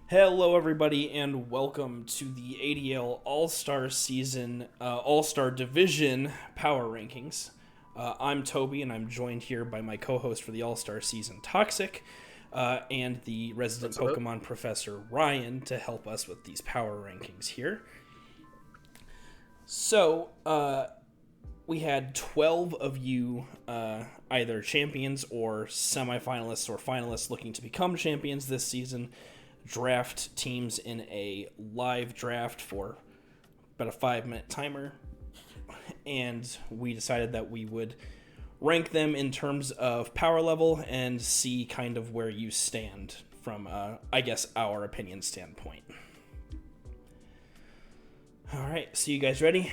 Hello, everybody, and welcome to the ADL All-Star Season, All-Star Division Power Rankings. I'm Toby, and I'm joined here by my co-host for the All-Star Season, Toxic, and the resident What's up? Pokemon Professor, Ryan, to help us with these power rankings here. So, we had 12 of you, either champions or semifinalists or finalists looking to become champions this season, draft teams in a live draft for about a 5-minute timer, and we decided that we would rank them in terms of power level and see kind of where you stand from, I guess, our opinion standpoint. All right, so you guys ready?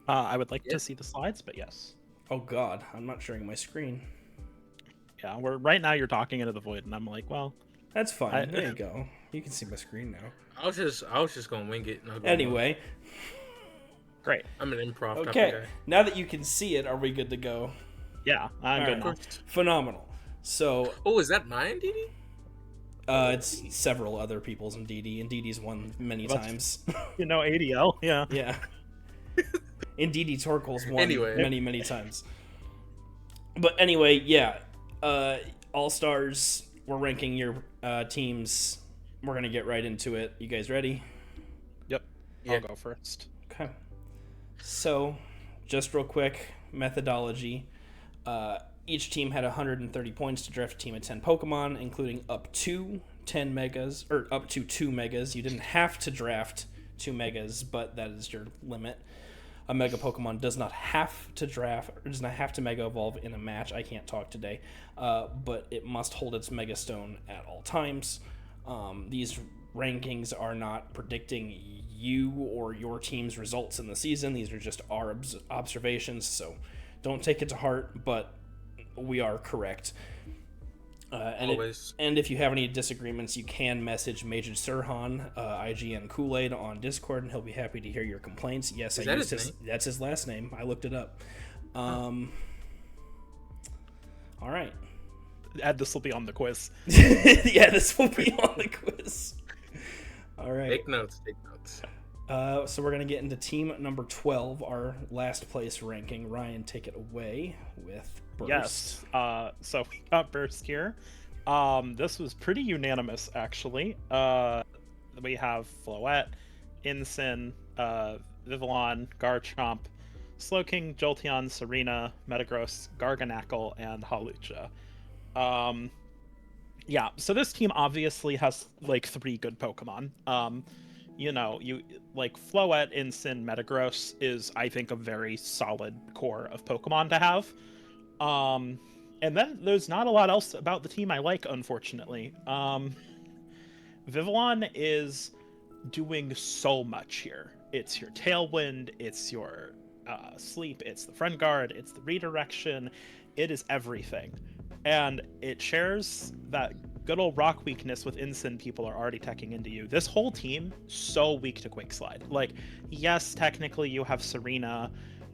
I would like Yeah. to see the slides, but yes. Oh God, I'm not sharing my screen. Yeah, we're right now you're talking into the void, and I'm like, well, That's fine. There you go. You can see my screen now. I was just gonna wing it. Not gonna lie. Anyway, great. I'm an improv type okay. of guy. Now that you can see it, are we good to go? Yeah, I'm All good right. now. Phenomenal. So, Oh, is that mine, Didi? it's several other people's in DD, and DD's won many That's- times. You know, ADL, yeah. Yeah. And DD Torkel's won Anyway. many times. But anyway, yeah. All Stars, we're ranking your teams. We're going to get right into it. You guys ready? Yep. Yeah. I'll go first. Okay. So, just real quick, methodology. Each team had 130 points to draft a team of 10 Pokemon, including up to 10 megas, or up to 2 megas. You didn't have to draft 2 megas, but that is your limit. A mega Pokemon does not have to draft, or does not have to mega evolve in a match. I can't talk today, but it must hold its Mega Stone at all times. These rankings are not predicting you or your team's results in the season. These are just our observations, so don't take it to heart, but we are correct. Always. And if you have any disagreements, you can message Major Sirhan, IGN Kool-Aid, on Discord, and he'll be happy to hear your complaints. Yes, Is I that used his his. name? That's his last name. I looked it up. All right. And this will be on the quiz. Yeah, this will be on the quiz. All right. Take notes. Take notes. So we're gonna get into team number 12, our last place ranking. Ryan, take it away with Burst. Yes. So we got Burst here. This was pretty unanimous, actually. We have Floette, Incin, Vivillon, Garchomp, Slowking, Jolteon, Serena, Metagross, Garganacl, and Hawlucha. Yeah, so this team obviously has like 3 good Pokemon. You know, you like Floette, Incin, Metagross is, I think, a very solid core of Pokemon to have. And then there's not a lot else about the team I like, unfortunately. Vivillon is doing so much here. It's your Tailwind, it's your Sleep, it's the Friend Guard, it's the Redirection, it is everything. And it shares that good old rock weakness with Incin people are already teching into you. This whole team, so weak to Quick Slide. Like, yes, technically you have Serena,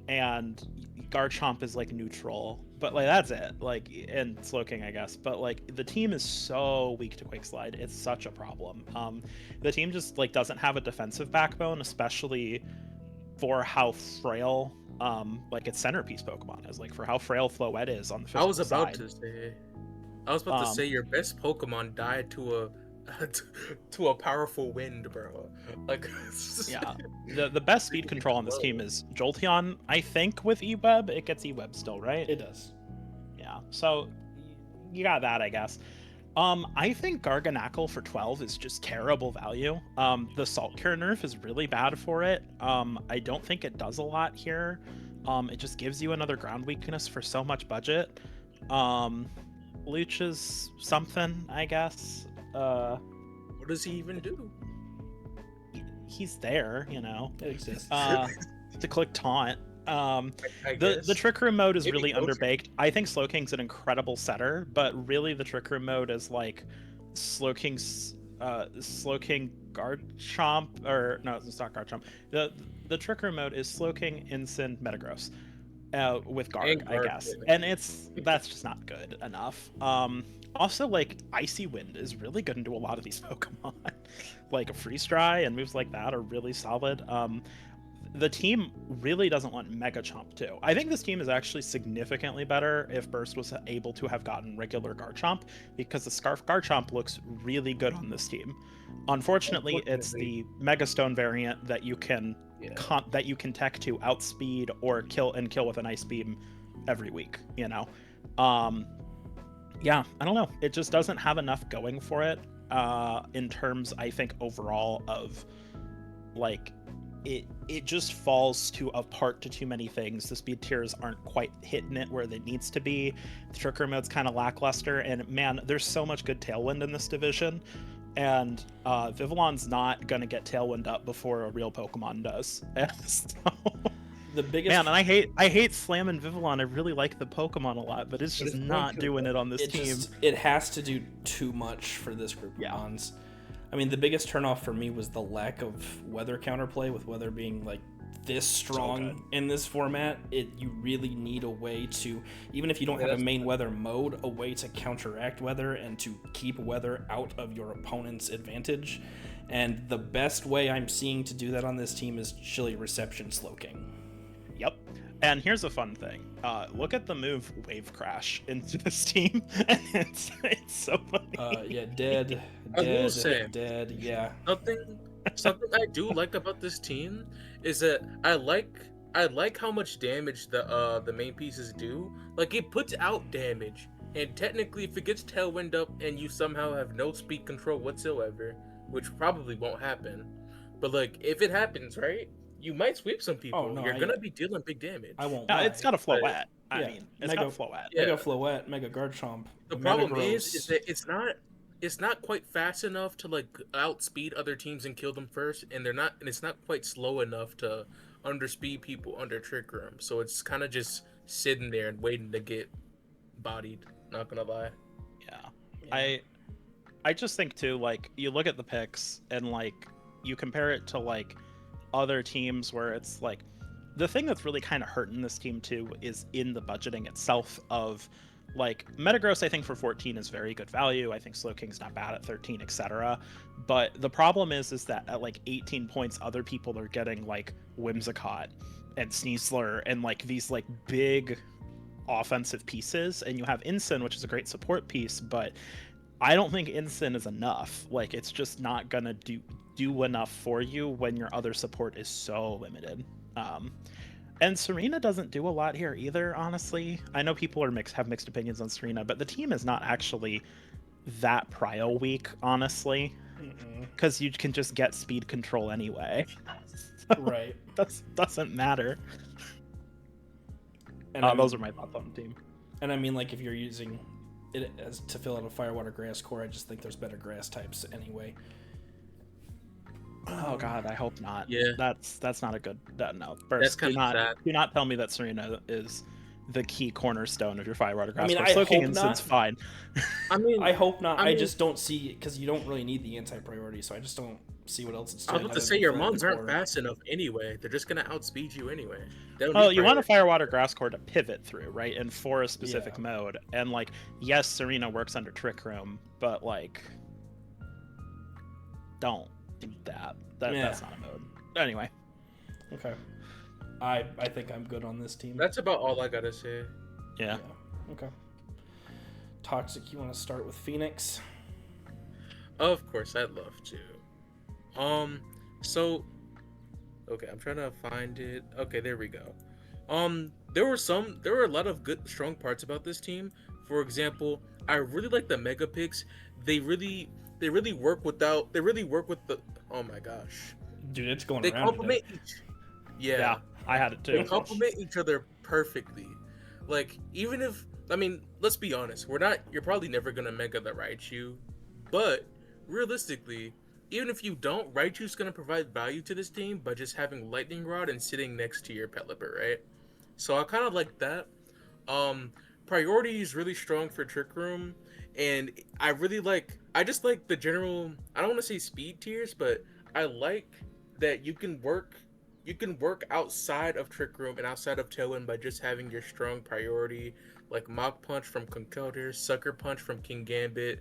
and Garchomp is like neutral, but like that's it. Like, and Slowking, I guess. But like the team is so weak to Quick Slide. It's such a problem. The team just like doesn't have a defensive backbone, especially for how frail like its centerpiece Pokemon is. Like for how frail Floette is on the physical I was about side. to say your best Pokemon died to a to a powerful wind, bro. Like Yeah, the best speed control on this team is Jolteon. I think with E-Web, it gets E-Web still, right? It does. Yeah, so you got that, I guess. I think Garganacl for 12 is just terrible value. The Salt Cure nerf is really bad for it. I don't think it does a lot here. It just gives you another ground weakness for so much budget. Luch is something, I guess. what does he even do? He's there, you know. It exists. To click taunt. I The guess. Trick Room mode is Maybe really Ghost. underbaked. I think Slowking's an incredible setter, but really the Trick Room mode is like Slowking's Slowking Garchomp, or no, it's not Garchomp. The Trick Room mode is Slowking, Incin, Metagross. With Guard, And I Guard, guess. yeah. And that's just not good enough. Also, like, Icy Wind is really good into a lot of these Pokemon. Like, Freeze Dry and moves like that are really solid. The team really doesn't want Mega Chomp too. I think this team is actually significantly better if Burst was able to have gotten regular Garchomp, because the Scarf Garchomp looks really good on this team. Unfortunately, it's the Mega Stone variant that you can tech to outspeed or kill with an Ice Beam every week, you know. Yeah, I don't know. It just doesn't have enough going for it in terms, I think, overall of like it just falls apart to too many things. The speed tiers aren't quite hitting it where it needs to be. The Trick Room mode's kind of lackluster, and man, there's so much good Tailwind in this division, and Vivillon's not gonna get Tailwind up before a real Pokemon does. So, the biggest man, and I hate slamming Vivillon. I really like the Pokemon a lot, but it's just not doing it on this team. It has to do too much for this group of mons. I mean, the biggest turnoff for me was the lack of weather counterplay, with weather being like this strong in this format. You really need a way to, even if you don't have a main weather mode, a way to counteract weather and to keep weather out of your opponent's advantage. And the best way I'm seeing to do that on this team is Chilly Reception Slowking. Yep. And here's a fun thing. Look at the move Wave Crash into this team. it's so funny. Yeah, dead. I will say, dead. Yeah. Something I do like about this team is that I like how much damage the main pieces do. Like, it puts out damage, and technically, if it gets Tailwind up and you somehow have no speed control whatsoever, which probably won't happen, but like if it happens, right? You might sweep some people. Oh, no, You're gonna be dealing big damage. I won't. It's got a Floette. I mean, it's got a Floette. Mega Floette, Mega Garchomp. The problem is that it's not quite fast enough to like outspeed other teams and kill them first, and it's not quite slow enough to underspeed people under Trick Room. So it's kind of just sitting there and waiting to get bodied. Not gonna lie. Yeah. I just think too, like, you look at the picks and like you compare it to like other teams where it's like, the thing that's really kind of hurting this team too is in the budgeting itself of like Metagross. I think for 14 is very good value. I think Slowking's not bad at 13, etc. But the problem is that at like 18 points, other people are getting like Whimsicott and Sneasler and like these like big offensive pieces, and you have Incin, which is a great support piece, but I don't think Incin is enough. Like, it's just not gonna do enough for you when your other support is so limited. And Serena doesn't do a lot here either, honestly. I know people have mixed opinions on Serena, but the team is not actually that prio weak, honestly, because you can just get speed control anyway. Right. That doesn't matter. And those are my thoughts on the team. And I mean, like, if you're using it as to fill out a Firewater Grass core, I just think there's better grass types anyway. Oh God, I hope not. Yeah, that's not a good. No, Burst, do not tell me that Serena is the key cornerstone of your Firewater Grass. I mean, core. I hope Incin's not. Fine. I mean, I hope not. I just don't see, because you don't really need the anti-priority, so I just don't see what else it's doing. I was about to say, your mons aren't fast enough anyway. They're just gonna outspeed you anyway. Oh, you want a Firewater Grass core to pivot through, right? And for a specific mode. And like, yes, Serena works under Trick Room, but like, don't do that. That's not a mode. Anyway. Okay. I think I'm good on this team. That's about all I gotta say. Yeah. Okay. Toxic, you want to start with Phoenix? Of course, I'd love to. So, okay, I'm trying to find it. Okay, there we go. There were a lot of good, strong parts about this team. For example, I really like the mega picks. They really work with the. Oh my gosh, dude, it's going. They around complement each. Yeah, I had it too. They complement each other perfectly. Like, even if, I mean, let's be honest, you're probably never gonna mega the Raichu, but realistically, even if you don't, Raichu's gonna provide value to this team by just having Lightning Rod and sitting next to your Pelipper, right? So I kind of like that. Priority is really strong for Trick Room, and I just like the general, I don't want to say speed tiers, but I like that you can work you can work outside of Trick Room and outside of Tailwind by just having your strong priority, like Mach Punch from Conkeldurr, Sucker Punch from King Gambit.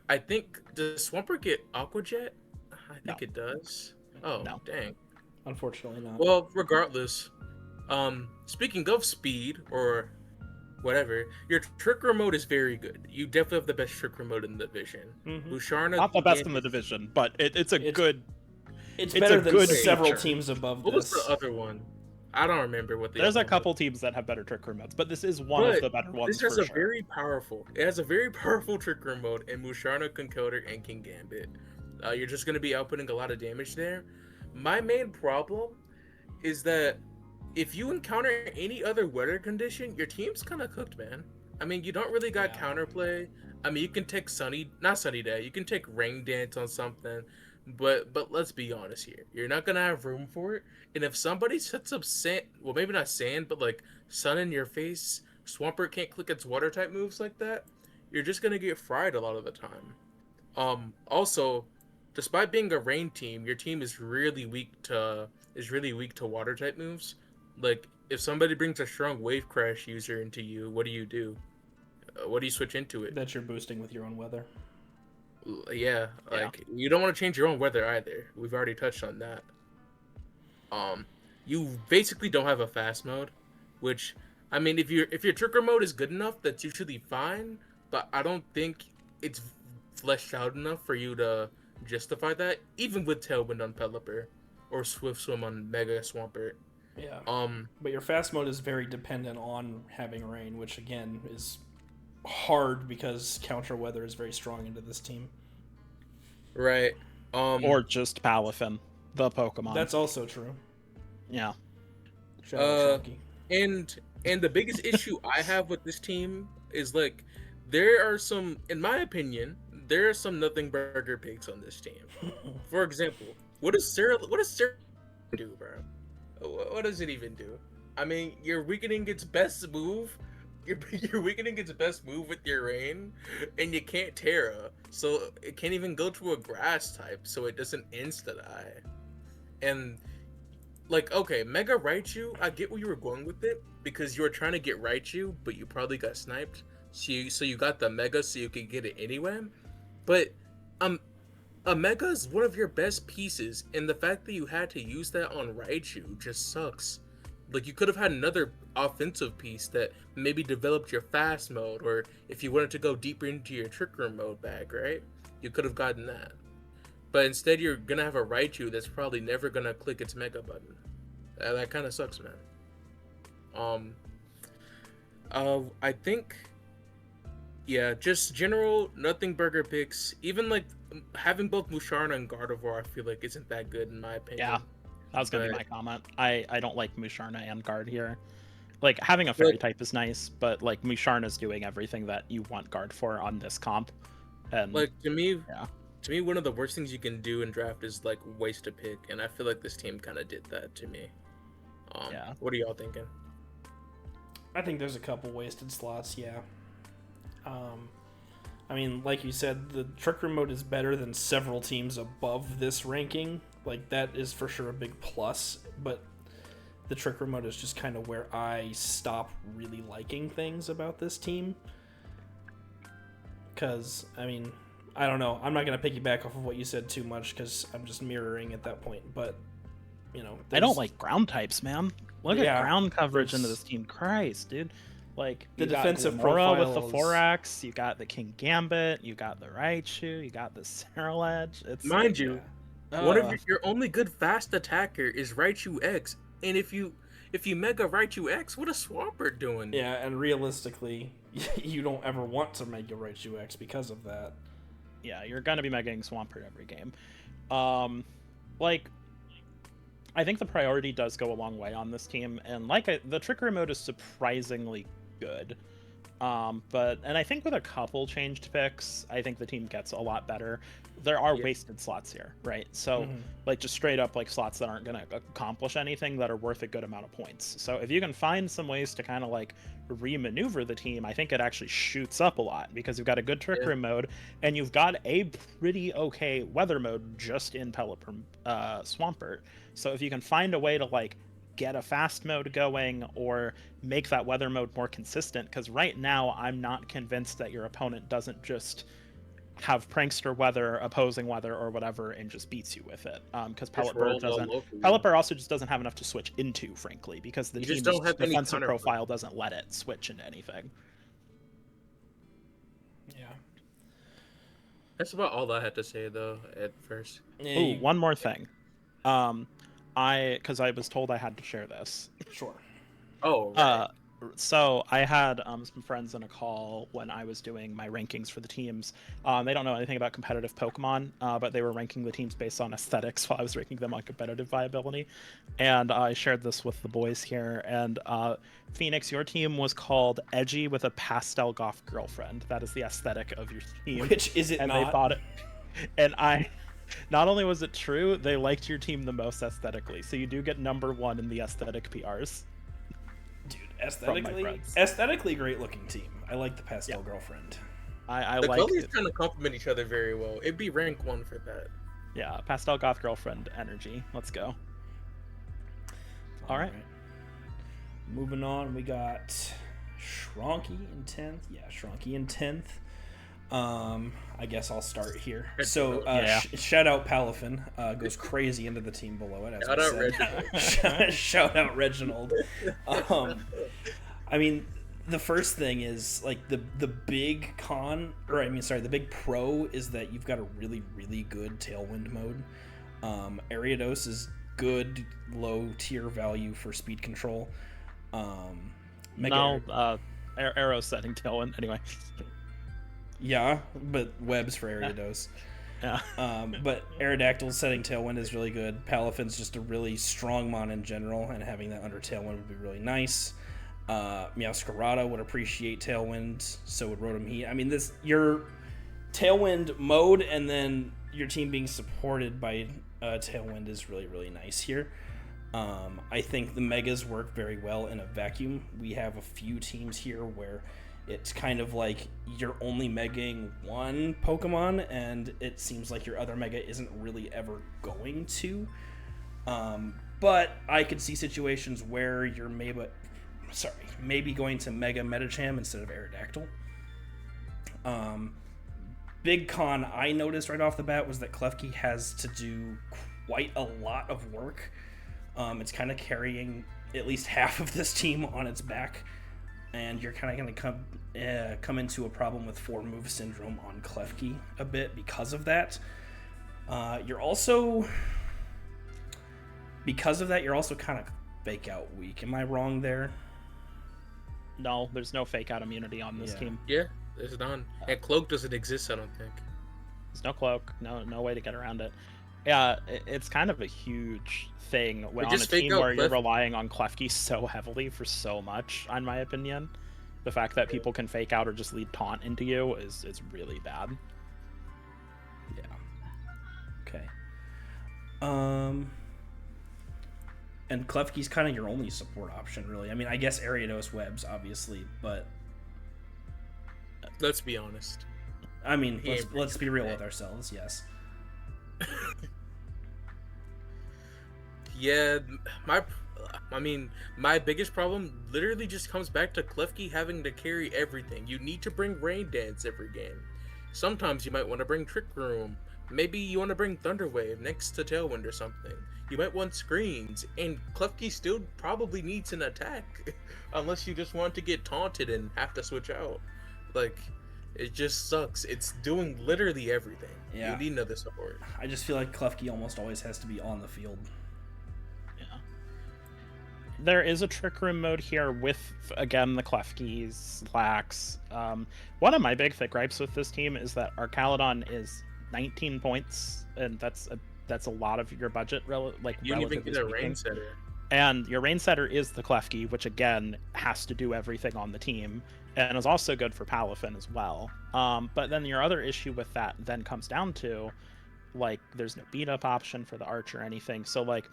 I think does Swampert get Aqua Jet? I No, think it does. Oh no. dang. Unfortunately, not. Well, regardless, speaking of speed or whatever, your Trick Room mode is very good. You definitely have the best Trick Room mode in the division. Mhm. Musharna, Not the King best in the Gambit. division, but it's a It's- good. It's It's better a than good several feature. teams above What was this. the other one? I don't remember what the There's other a one couple was. teams that have better trick room modes, but this is one But of the better ones this has for a sure. very powerful. It has a very powerful Trick Room mode in Musharna, Conkeldurr, and King Gambit. You're just gonna be outputting a lot of damage there. My main problem is that if you encounter any other weather condition, your team's kind of cooked, man. I mean, you don't really got Yeah. counterplay. I mean, you can take not sunny day. You can take rain dance on something, but let's be honest here. You're not gonna have room for it. And if somebody sets up sand, well, maybe not sand, but like sun in your face, Swampert can't click its water type moves like that. You're just gonna get fried a lot of the time. Also, despite being a rain team, your team is really weak to water type moves. Like if somebody brings a strong wave crash user into you, what do? What do you switch into it? That you're boosting with your own weather. Yeah, Yeah. like you don't want to change your own weather either. We've already touched on that. You basically don't have a fast mode, which I mean, if your trigger mode is good enough, that's usually fine. But I don't think it's fleshed out enough for you to justify that, even with Tailwind on Pelipper or Swift Swim on Mega Swampert. Yeah. Um, But your fast mode is very dependent on having rain, which again is hard because counter weather is very strong into this team. right. Or just Palafin, the Pokemon. That's also true. yeah. Shout out Sharky. and the biggest issue I have with this team is like there are some, in my opinion, there are some nothing burger pigs on this team. For example, what does Sarah do, bro? What does it even do? I mean, you're weakening its best move. You're weakening its best move with your rain, and you can't Terra, so it can't even go to a grass type, so it doesn't insta die. And like, okay, Mega Raichu, I get where you were going with it because you were trying to get Raichu, but you probably got sniped. So you got the Mega so you could get it anyway. But a Mega is one of your best pieces, and the fact that you had to use that on Raichu just sucks. Like, you could have had another offensive piece that maybe developed your fast mode, or if you wanted to go deeper into your Trick Room mode bag, right? You could have gotten that. But instead, you're gonna have a Raichu that's probably never gonna click its Mega button. That kind of sucks, man. I think, yeah, just general nothing burger picks. Even like having both Musharna and Gardevoir, I feel like isn't that good in my opinion. Yeah. That was gonna be But- my comment. I don't like Musharna and Guard here. Like having a fairy But- type is nice, but like Musharna's doing everything that you want Guard for on this comp. And Like to me, Yeah. one of the worst things you can do in draft is like waste a pick, and I feel like this team kind of did that to me. Yeah. What are y'all thinking? I think there's a couple wasted slots, yeah. I mean, like you said, the Trick Room mode is better than several teams above this ranking. Like, that is for sure a big plus, but the Trick Room mode is just kind of where I stop really liking things about this team. Because, I mean, I don't know. I'm not going to piggyback off of what you said too much because I'm just mirroring at that point, but, you know. I don't there's- like ground types, man. Look Yeah, at ground coverage into there's- this team. Christ, dude. Like The you got defensive Glimmora with the profile is- Forax, you got the King Gambit, you got the Raichu, you got the Cerulege. It's Mind you, Yeah. one of your only good fast attacker is Raichu X, and if you Mega Raichu X, what is Swampert doing? Yeah, and realistically, you don't ever want to make your Raichu X because of that. yeah, you're gonna be megaing Swampert every game. Like, I think the priority does go a long way on this team, and like the Trick Room mode is surprisingly good. And I think with a couple changed picks, I think the team gets a lot better. There are Yeah. wasted slots here, right? So Mhm. like just straight up like slots that aren't going to accomplish anything that are worth a good amount of points. So if you can find some ways to kind of like remaneuver the team, I think it actually shoots up a lot because you've got a good trick Yeah. room mode and you've got a pretty okay weather mode just in Pelipper Swampert. So if you can find a way to like get a fast mode going or make that weather mode more consistent, because right now I'm not convinced that your opponent doesn't just have prankster weather, opposing weather, or whatever and just beats you with it, because Just Pelipper roll doesn't locally. Pelipper also just doesn't have enough to switch into, frankly, because the You just team's don't have any defensive counter profile doesn't let it switch into anything. Yeah. That's about all I had to say though at first. Yeah, Ooh, one more thing. Because I was told I had to share this. Sure. Oh, right. So I had some friends in a call when I was doing my rankings for the teams. They don't know anything about competitive Pokemon, but they were ranking the teams based on aesthetics while I was ranking them on competitive viability. And I shared this with the boys here. And Phoenix, your team was called Edgy with a Pastel Goth Girlfriend. That is the aesthetic of your team. Which is it And not? they thought it. And I. Not only was it true, they liked your team the most aesthetically. So you do get #1 in the aesthetic PRs. Dude, From my friends. aesthetically great looking team. I like the pastel girlfriend. I The like colors it. kind of complement each other very well. It'd be rank 1 for that. Yeah, pastel goth girlfriend energy. Let's go. All right. Moving on, we got Shronky in 10th. Yeah, Shronky in 10th. I guess I'll start here. So, Yeah. shout out Palafin. Goes crazy into the team below it. As Shout we out said. Reginald. Shout out Reginald. I mean, the first thing is like the big the big pro is that you've got a really really good tailwind mode. Ariados is good low tier value for speed control. Arrow setting tailwind. Anyway. Yeah, but webs for Ariados. Yeah. But Aerodactyl setting Tailwind is really good. Palafin's just a really strong mon in general, and having that under Tailwind would be really nice. Meowscarada would appreciate Tailwind, so would Rotom Heat. I mean, your Tailwind mode and then your team being supported by Tailwind is really, really nice here. I think the Megas work very well in a vacuum. We have a few teams here where it's kind of like you're only megaing one Pokemon, and it seems like your other mega isn't really ever going to. But I could see situations where you're maybe going to Mega Metacham instead of Aerodactyl. Big con I noticed right off the bat was that Klefki has to do quite a lot of work. It's kind of carrying at least half of this team on its back. And you're kind of going to come into a problem with 4-move syndrome on Klefki a bit because of that. You're also kind of fake out weak. Am I wrong there? No, there's no fake out immunity on this team. Yeah, there's none. And Cloak doesn't exist, I don't think. There's no cloak. No way to get around it. Yeah, it's kind of a huge thing when on a team where you're relying on Klefki so heavily for so much, in my opinion. The fact that people can fake out or just lead taunt into you is really bad. Yeah. Okay. And Klefki's kind of your only support option, really. I mean, I guess Ariados webs, obviously, but let's be honest. I mean, let's be real with ourselves. Yes. Yeah, my biggest problem literally just comes back to Klefki having to carry everything. You need to bring Rain Dance every game. Sometimes you might want to bring Trick Room. Maybe you want to bring Thunder Wave next to Tailwind or something. You might want screens, and Klefki still probably needs an attack, unless you just want to get taunted and have to switch out. Like, it just sucks. It's doing literally everything. Yeah. You need another support. I just feel like Klefki almost always has to be on the field. There is a Trick Room mode here with, again, the Klefkis, Lax. One of my big thick gripes with this team is that Arcalodon is 19 points, and that's a lot of your budget, You didn't even get a rain setter. And your rain setter is the Klefki, which again has to do everything on the team, and is also good for Palafin as well. But then your other issue with that then comes down to, like, there's no beat up option for the Arch or anything. So like,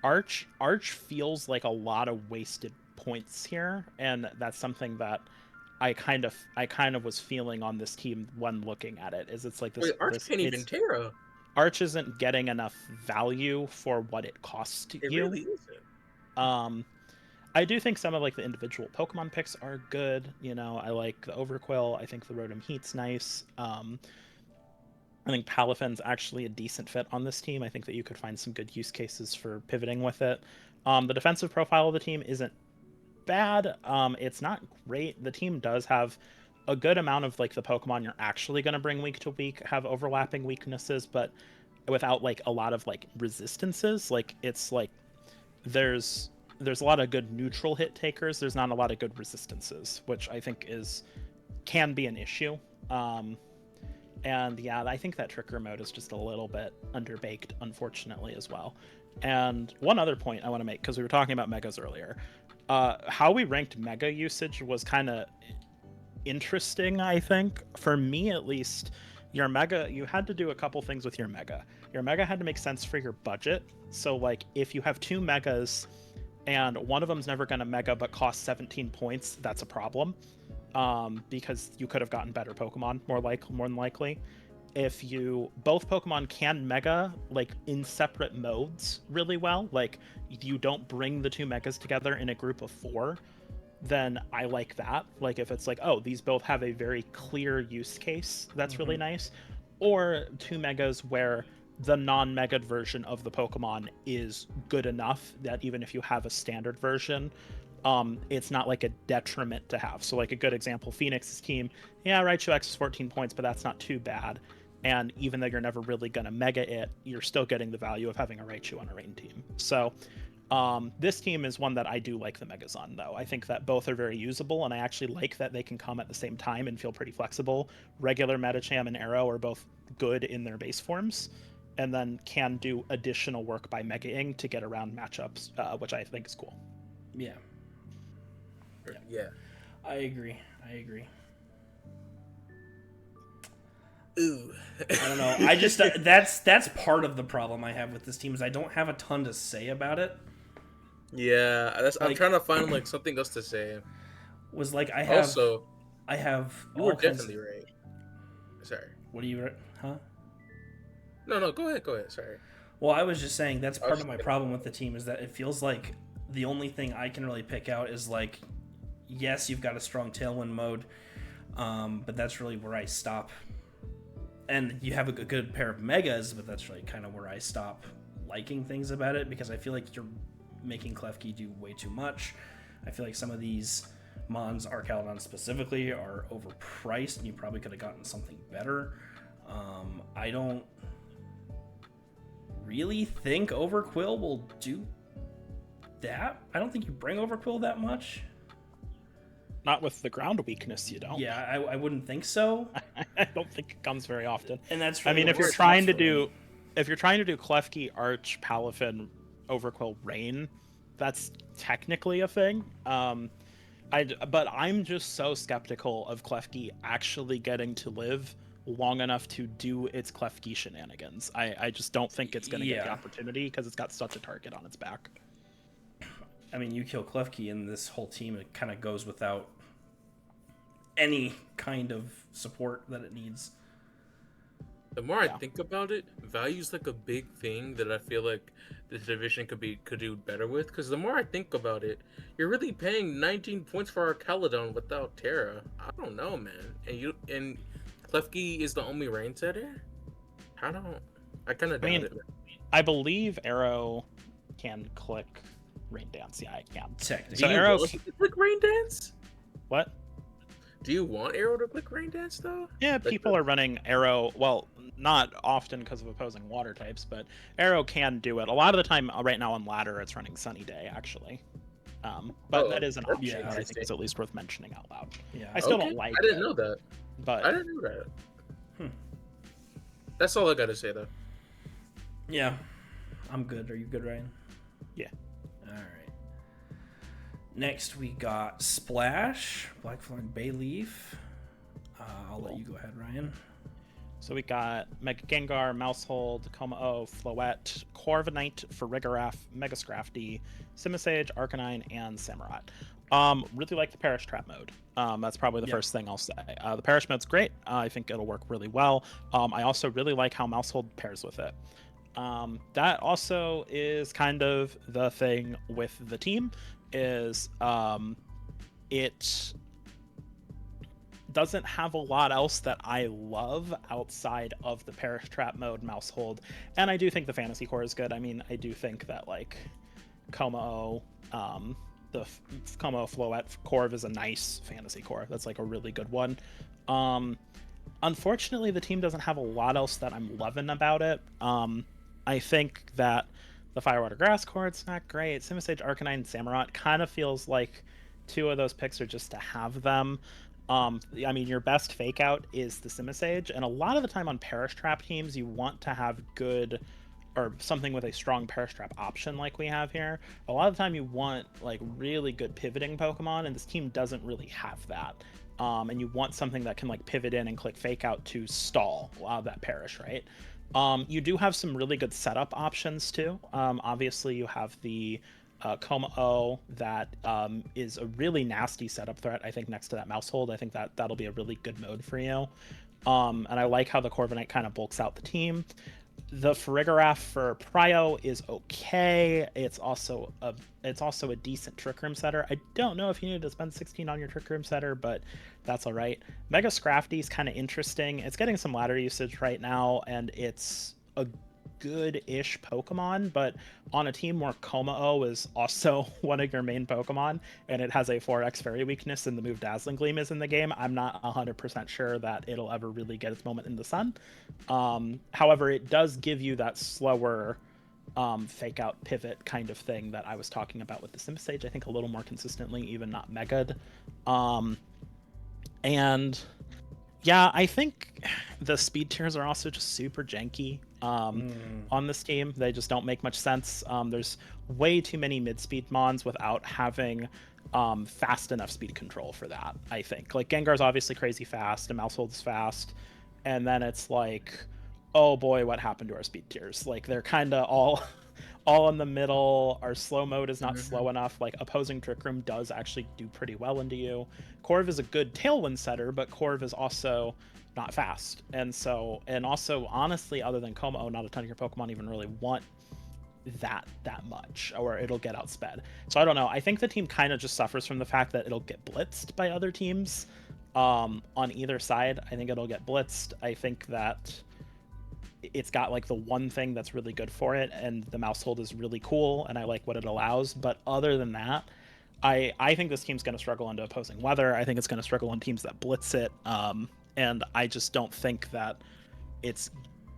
Arch feels like a lot of wasted points here, and that's something that I kind of was feeling on this team when looking at it. Is it's like Wait, Arch can't even Terra. Arch isn't getting enough value for what it costs It you. really isn't. I do think some of like the individual Pokemon picks are good. You know, I like the Overquill. I think the Rotom Heat's nice. I think Palafin's actually a decent fit on this team. I think that you could find some good use cases for pivoting with it. The defensive profile of the team isn't bad. It's not great. The team does have a good amount of like the Pokemon you're actually going to bring week to week have overlapping weaknesses, but without like a lot of like resistances. Like it's like there's a lot of good neutral hit takers. There's not a lot of good resistances, which I think can be an issue. And yeah, I think that Tricker mode is just a little bit underbaked, unfortunately, as well. And one other point I want to make, because we were talking about megas earlier, how we ranked mega usage was kind of interesting, I think. For me, at least, your mega, you had to do a couple things with your mega. Your mega had to make sense for your budget. So, like, if you have 2 megas and one of them's never going to mega but costs 17 points, that's a problem. Because you could have gotten better Pokemon more than likely. If both Pokemon can mega like in separate modes really well, like you don't bring the 2 megas together in a group of 4, then I like that. Like if it's like, oh, these both have a very clear use case, that's really nice. Or 2 megas where the non-mega'd version of the Pokemon is good enough that even if you have a standard version, it's not like a detriment to have. So like a good example, Phoenix's team, yeah, Raichu X is 14 points, but that's not too bad. And even though you're never really going to mega it, you're still getting the value of having a Raichu on a rain team. So this team is one that I do like the megas on, though. I think that both are very usable, and I actually like that they can come at the same time and feel pretty flexible. Regular Medicham and Arrow are both good in their base forms, and then can do additional work by megaing to get around matchups, which I think is cool. Yeah. Yeah. I agree. Ooh. I don't know. I just that's part of the problem I have with this team is I don't have a ton to say about it. Yeah, I'm trying to find like something else to say. Was like I have you were definitely right. Sorry. What do you huh? No, go ahead. Sorry. Well, I was just saying that's part of my problem with the team is that it feels like the only thing I can really pick out is like, yes, you've got a strong Tailwind mode, but that's really where I stop. And you have a good pair of megas, but that's really kind of where I stop liking things about it because I feel like you're making Klefki do way too much. I feel like some of these Mons, Archaludon specifically, are overpriced, and you probably could have gotten something better. I don't really think Overquill will do that. I don't think you bring Overquill that much. Not with the ground weakness, you don't. Yeah, I wouldn't think so. I don't think it comes very often. And that's really if you're trying to do Klefki, Arch, Palafin, Overquill, Rain, that's technically a thing. But I'm just so skeptical of Klefki actually getting to live long enough to do its Klefki shenanigans. I just don't think it's going to get the opportunity because it's got such a target on its back. I mean, you kill Klefki and this whole team, it kind of goes without any kind of support that it needs. The more I think about it, value's like a big thing that I feel like the division could do better with. Because the more I think about it, you're really paying 19 points for Archaludon without Terra. I don't know, man. And Klefki is the only rain setter. I kind of doubt it. I believe Arrow can click Rain Dance. Yeah, I can. Technically. So Arrow can click Rain Dance? What? Do you want Arrow to click Rain Dance though? Yeah, people are running Arrow. Well, not often because of opposing water types, but Arrow can do it. A lot of the time, right now on ladder, it's running Sunny Day actually. But that is an option that I think is at least worth mentioning out loud. Yeah, I still don't like it. I didn't know that. But I didn't know that. That's all I gotta say though. Yeah, I'm good. Are you good, Ryan? Yeah. All right. Next, we got Splash, Blackthorn Bayleaf. I'll let you go ahead, Ryan. So we got Mega Gengar, Mousehold, Kommo-o, Floette, Corviknight, Farigiraf, Mega Scrafty, Simisage, Arcanine, and Samurott. Really like the Perish Trap mode. That's probably the first thing I'll say. The Perish mode's great. I think it'll work really well. I also really like how Mousehold pairs with it. That also is kind of the thing with the team, is it doesn't have a lot else that I love outside of the Perish Trap mode, Mousehold, and I do think the Fantasy Core is good. I mean, I do think that like Kommo-o, the Kommo-o Floette Corv is a nice Fantasy Core. That's like a really good one. Unfortunately, the team doesn't have a lot else that I'm loving about it. I think that the Firewater Grass Core, it's not great. Simisage, Arcanine, and Samurott kind of feels like two of those picks are just to have them. I mean, your best fake out is the Simisage, and a lot of the time on Perish Trap teams, you want to have good, or something with a strong Perish Trap option like we have here. A lot of the time you want like really good pivoting Pokemon, and this team doesn't really have that. And you want something that can like pivot in and click fake out to stall that Perish, right? You do have some really good setup options too. Obviously, you have the Kommo-o that is a really nasty setup threat, I think, next to that Mousehold. I think that'll be a really good mode for you. And I like how the Corviknight kind of bulks out the team. The Farigiraf for Prio is okay. It's also a decent Trick Room setter. I don't know if you need to spend 16 on your Trick Room setter, but that's all right. Mega Scrafty is kind of interesting. It's getting some ladder usage right now, and it's a good-ish Pokemon, but on a team where Kommo-o is also one of your main Pokemon, and it has a 4x fairy weakness and the move Dazzling Gleam is in the game, I'm not 100% sure that it'll ever really get its moment in the sun. However, it does give you that slower fake out pivot kind of thing that I was talking about with the Simisage, I think a little more consistently, even not Mega'd. And yeah, I think the speed tiers are also just super janky on this team. They just don't make much sense. There's way too many mid-speed mons without having fast enough speed control for that, I think. Like, Gengar's obviously crazy fast, and Mousehold's fast, and then it's like, oh boy, what happened to our speed tiers? Like, they're kind of all in the middle. Our slow mode is not slow enough. Like, opposing Trick Room does actually do pretty well into you. Corv is a good Tailwind setter, but Corv is also not fast. And also, honestly, other than Kommo-o, not a ton of your Pokemon even really want that much, or it'll get outsped. So I don't know. I think the team kind of just suffers from the fact that it'll get blitzed by other teams on either side. I think it'll get blitzed. I think that it's got like the one thing that's really good for it, and the Mousehold is really cool, and I like what it allows. But other than that, I think this team's going to struggle into opposing weather. I think it's going to struggle on teams that blitz it, and I just don't think that it's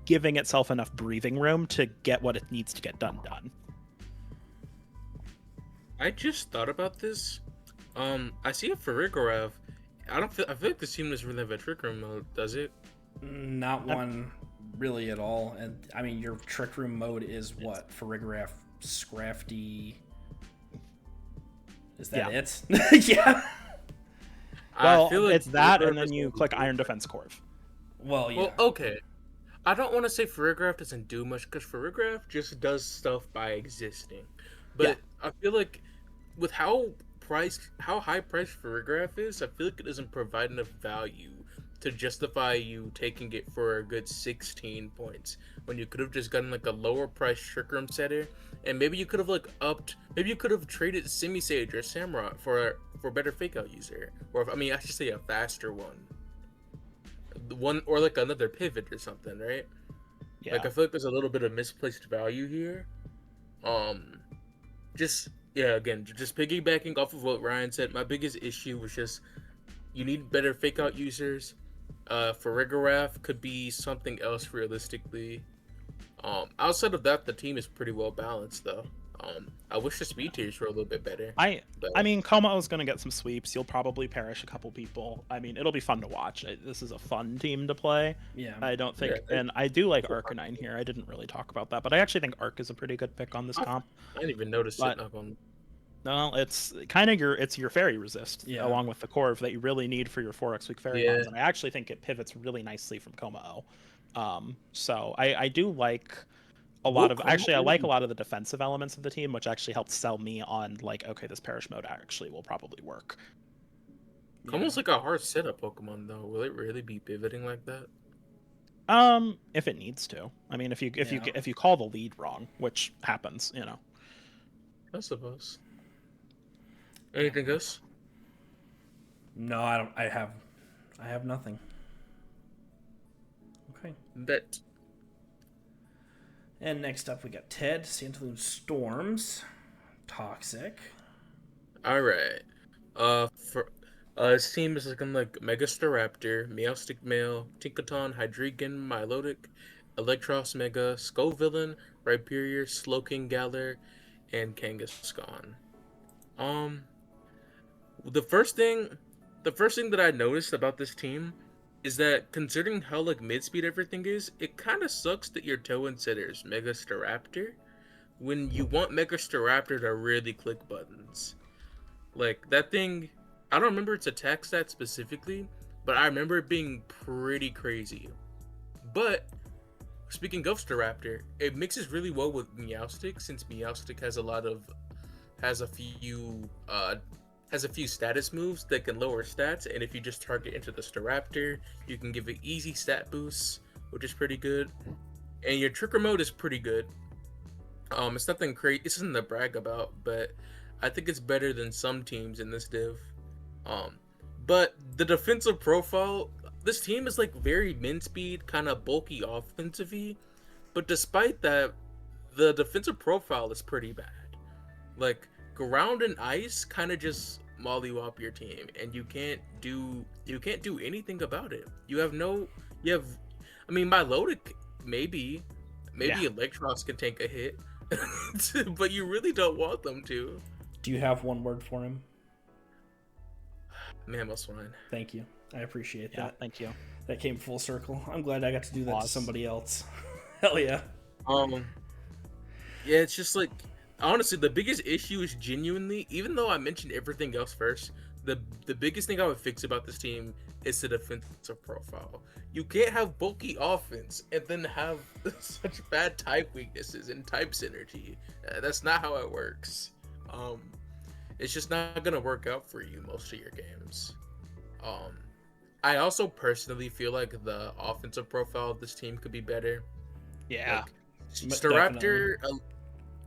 giving itself enough breathing room to get what it needs to get done. I just thought about this. I see a Farigiraf. I feel like this team doesn't really have a Trick Room mode, does it? Not one really at all. And I mean, your Trick Room mode is what? Farigiraf, Scrafty. Is that it? Yeah. Well, I feel like it's that, and then you click Iron Defense Corv. Well, yeah. Well, okay. I don't want to say Farigiraf doesn't do much, because Farigiraf just does stuff by existing. But I feel like with how high priced Farigiraf is, I feel like it doesn't provide enough value to justify you taking it for a good 16 points, when you could have just gotten like a lower price Trick Room setter, and maybe you could have traded Simisage or Samurott for better fake out user, or I should say a faster one, or like another pivot or something, right? Yeah. Like, I feel like there's a little bit of misplaced value here. Just piggybacking off of what Ryan said, my biggest issue was just you need better fake out users. Farigiraf could be something else realistically. Outside of that, the team is pretty well balanced though. I wish the speed tiers were a little bit better. I mean, Kommo-o is going to get some sweeps. You'll probably perish a couple people. I mean, it'll be fun to watch. This is a fun team to play. Yeah. I don't think, and I do like Arcanine here. I didn't really talk about that, but I actually think Arc is a pretty good pick on this comp. I didn't even notice it. No, it's kind of your fairy resist Yeah. along with the Corv that you really need for your 4x weak fairy Yeah. mons, and I actually think it pivots really nicely from Komao. So I do like a lot of actually I like a lot of the defensive elements of the team, which actually helped sell me on like, okay, this perish mode actually will probably work. Almost like a hard setup Pokemon though. Will it really be pivoting like that? If it needs to. I mean, if you Yeah. if you call the lead wrong, which happens, you know. I suppose. Anything else? No, I don't. I have nothing. Okay. Bet. And next up, we got Ted, Santaloon Storms, Toxic. All right. For his team is looking like Mega Staraptor, Meowstic Male, Tinkaton, Hydreigon, Milotic, Electros Mega, Scovillain, Rhyperior, Slowking Galar, and Kangaskhan. Um, the first thing, the first thing that I noticed about this team is that considering how like mid speed everything is, it kind of sucks that your Tailwind setter is Mega Staraptor when you want Mega Staraptor to really click buttons. Like that thing, I don't remember its attack stat specifically, but I remember it being pretty crazy. But speaking of Staraptor, it mixes really well with Meowstic since Meowstic has a few has a few status moves that can lower stats, and if you just target into the Staraptor, you can give it easy stat boosts, which is pretty good. And your Tricker mode is pretty good. It's nothing crazy. It's nothing to brag about, but I think it's better than some teams in this div. But the defensive profile, this team is like very min speed, kind of bulky offensively. But despite that, the defensive profile is pretty bad. Like ground and ice kind of just mollywop your team, and you can't do anything about it. You have no, you have, I mean, Milotic maybe Yeah. Electros can take a hit, but you really don't want them to. Do you have one word for him? Mammal swine. Thank you. I appreciate Yeah, that. thank you. That came full circle. I'm glad I got to do that to Loss. somebody else. Hell yeah. Yeah, it's just like honestly, the biggest issue is genuinely, even though I mentioned everything else first, the biggest thing I would fix about this team is the defensive profile. You can't have bulky offense and then have such bad type weaknesses and type synergy. That's not how it works. It's just not gonna work out for you most of your games. I also personally feel like the offensive profile of this team could be better. Yeah. Like,